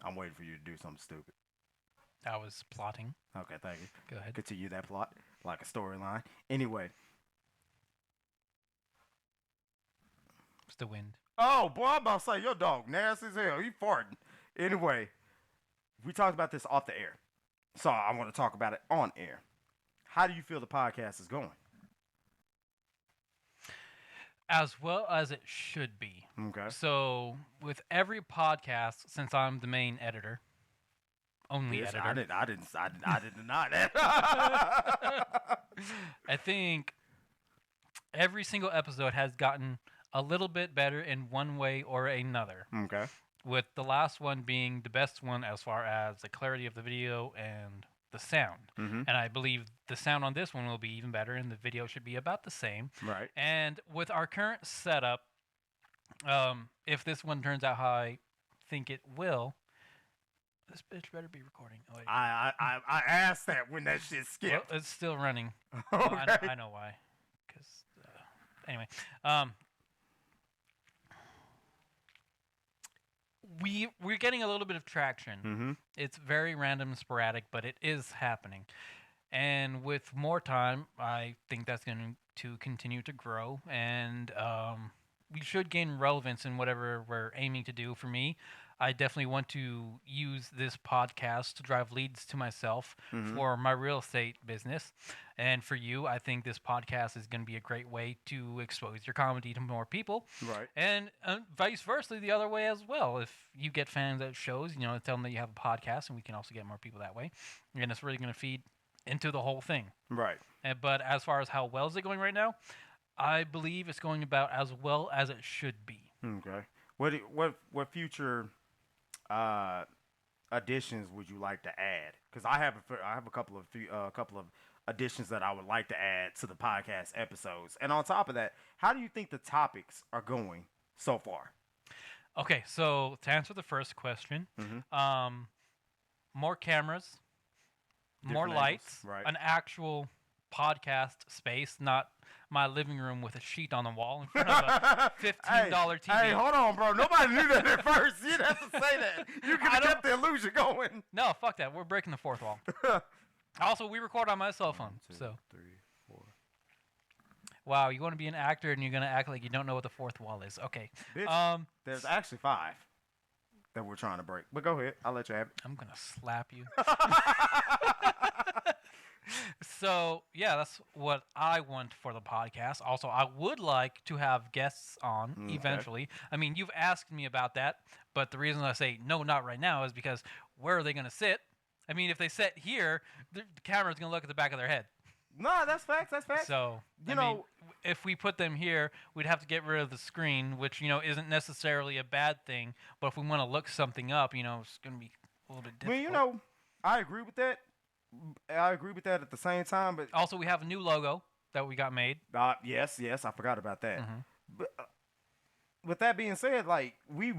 I'm waiting for you to do something stupid. I was plotting. Okay, thank you. Go ahead. Continue that plot like a storyline. Anyway. It's the wind. Oh, boy, I'm about to say, your dog nasty as hell. He farting. Anyway, we talked about this off the air. So I want to talk about it on air. How do you feel the podcast is going? As well as it should be. Okay. So, with every podcast, since I'm the main editor, only Yes, editor. I didn't deny that. I think every single episode has gotten a little bit better in one way or another. Okay. With the last one being the best one as far as the clarity of the video and the sound. Mm-hmm. And I believe the sound on this one will be even better, and the video should be about the same. Right. And with our current setup, if this one turns out how I think it will, this bitch better be recording. Oh, wait. I asked that when that shit skipped. Well, it's still running. Okay. I know why. Because anyway, we're getting a little bit of traction. Mm-hmm. It's very random and sporadic, but it is happening. And with more time, I think that's going to continue to grow, and we should gain relevance in whatever we're aiming to do. For me, I definitely want to use this podcast to drive leads to myself for my real estate business. And for you, I think this podcast is going to be a great way to expose your comedy to more people. Right. And vice versa, the other way as well. If you get fans at shows, tell them that you have a podcast, and we can also get more people that way. And it's really going to feed into the whole thing. Right. But as far as how well is it going right now, I believe it's going about as well as it should be. Okay. What future additions would you like to add? Because I have a couple of additions that I would like to add to the podcast episodes. And on top of that, how do you think the topics are going so far? Okay, so to answer the first question, more cameras, more Different angles, lights, right. an actual podcast space, not my living room with a sheet on the wall in front of a $15 TV. Hey, hold on, bro. Nobody knew that at first. You didn't have to say that. You could have kept the illusion going. No, fuck that. We're breaking the fourth wall. Also, we record on my cell phone. 1, 2, So, 3, 4. wow, you want to be an actor and you're gonna act like you don't know what the fourth wall is. Okay. Bitch, there's actually 5 that we're trying to break. But go ahead. I'll let you have it. I'm gonna slap you. So yeah, that's what I want for the podcast. Also, I would like to have guests on eventually. I mean, you've asked me about that, but the reason I say no, not right now, is because where are they gonna sit? I mean, if they sit here, the camera's gonna look at the back of their head. No, that's facts. That's facts. So You I know- mean, if we put them here, we'd have to get rid of the screen, which isn't necessarily a bad thing. But if we want to look something up, it's gonna be a little bit I mean, difficult. I agree with that. I agree with that at the same time, but Also, we have a new logo that we got made. yes, I forgot about that. Mhm. But with that being said, like we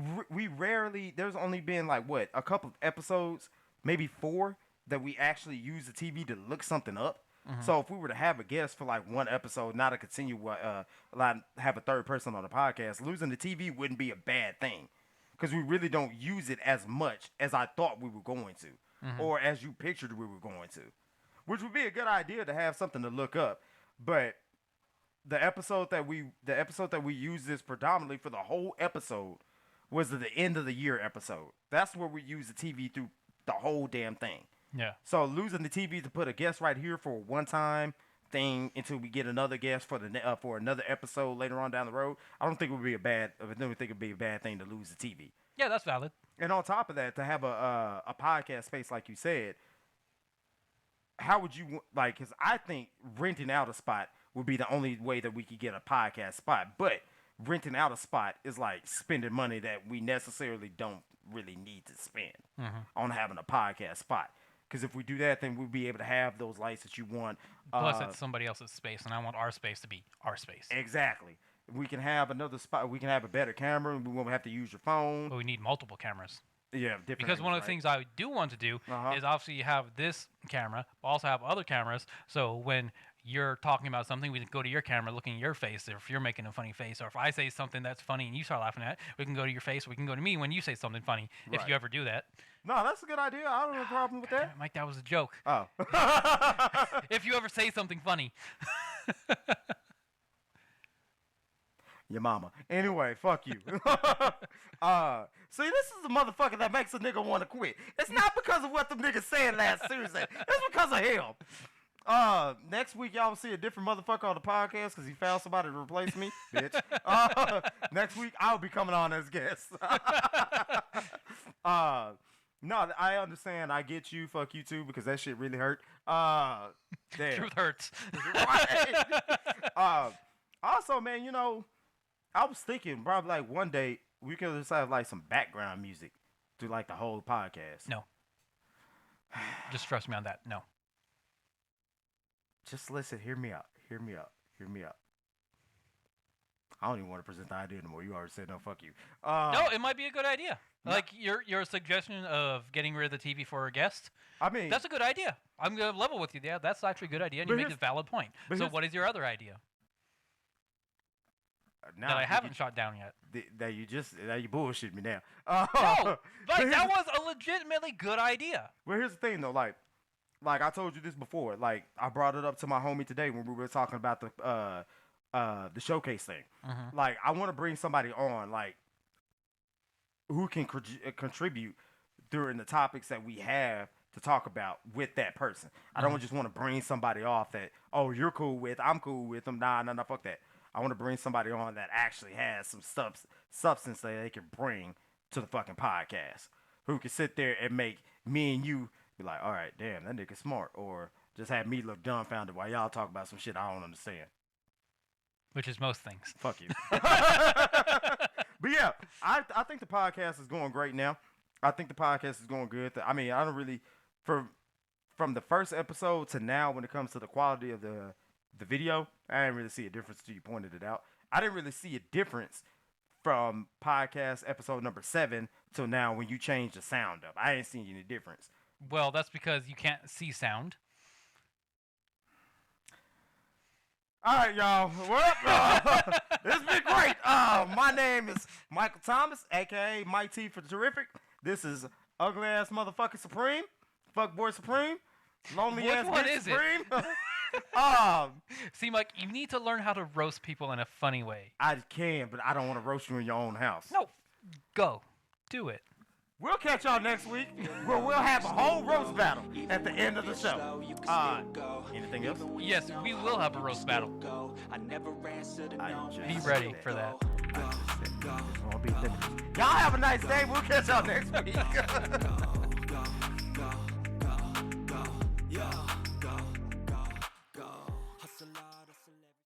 rarely, there's only been like what, a couple of episodes, maybe 4, that we actually use the TV to look something up. So if we were to have a guest for like one episode, not to continue have a third person on the podcast, losing the TV wouldn't be a bad thing, because we really don't use it as much as I thought we were going to, or as you pictured we were going to, which would be a good idea to have something to look up. But the episode that we used this predominantly for the whole episode was the end of the year episode. That's where we use the TV through the whole damn thing. Yeah. So losing the TV to put a guest right here for a one-time thing until we get another guest for another episode later on down the road, I don't think it would be a bad. I don't think it'd be a bad thing to lose the TV. Yeah, that's valid. And on top of that, to have a podcast space like you said, how would you like? Because I think renting out a spot would be the only way that we could get a podcast spot. But renting out a spot is like spending money that we necessarily don't really need to spend on having a podcast spot. Because if we do that, then we'll be able to have those lights that you want. Plus, it's somebody else's space, and I want our space to be our space. Exactly. We can have another spot. We can have a better camera. We won't have to use your phone. But we need multiple cameras. Yeah, different. Because one of the things I do want to do is obviously you have this camera, but also have other cameras. So when you're talking about something, we can go to your camera, looking at your face. If you're making a funny face, or if I say something that's funny and you start laughing at it, we can go to your face. Or we can go to me when you say something funny. If Right. you ever do that. No, that's a good idea. I don't have a problem with that. Mike, that was a joke. Oh. If you ever say something funny. Your mama. Anyway, fuck you. See, this is the motherfucker that makes a nigga want to quit. It's not because of what the nigga said last Tuesday. It's because of him. Next week y'all will see a different motherfucker on the podcast because he found somebody to replace me, bitch. Next week I'll be coming on as guest. No, I understand. I get you. Fuck you too, because that shit really hurt. Damn. Truth hurts. Right. Also, man, I was thinking probably like one day we could just have like some background music through like the whole podcast. No. Just trust me on that. No. Just listen. Hear me out. Hear me out. Hear me out. I don't even want to present the idea anymore. You already said no. Fuck you. No, it might be a good idea. Like your suggestion of getting rid of the TV for a guest. I mean, That's a good idea. I'm gonna level with you. Yeah, that's actually a good idea, and But you make a here's- valid point. but So here's- what is your other idea now that I you- haven't shot down yet? That you bullshit me now. No, but like here's that the- was a legitimately good idea. Well, here's the thing though, like I told you this before. Like I brought it up to my homie today when we were talking about the showcase thing. Like I want to bring somebody on, like who can contribute during the topics that we have to talk about with that person. I don't just want to bring somebody off that, oh, you're cool with, I'm cool with them. Nah, fuck that. I want to bring somebody on that actually has some substance that they can bring to the fucking podcast. Who can sit there and make me and you be like, all right, damn, that nigga smart. Or just have me look dumbfounded while y'all talk about some shit I don't understand. Which is most things. Fuck you. But yeah, I think the podcast is going great now. I think the podcast is going good. I mean, I don't really, from the first episode to now, when it comes to the quality of the video, I didn't really see a difference till you pointed it out. I didn't really see a difference from podcast episode number 7 till now when you changed the sound up. I ain't seen any difference. Well, that's because you can't see sound. All right, y'all. Well, it's been great. My name is Michael Thomas, a.k.a. Mike T for Terrific. This is Ugly Ass Motherfucker Supreme, Fuckboy Supreme, Lonely Which Ass one Bitch is it? Supreme. See, Mike, you need to learn how to roast people in a funny way. I can, but I don't want to roast you in your own house. No, go. Do it. We'll catch y'all next week where we'll have a whole roast battle at the end of the show. Anything else? Yes, we will have a roast battle. Be ready for that. Y'all have a nice day. We'll catch y'all next week.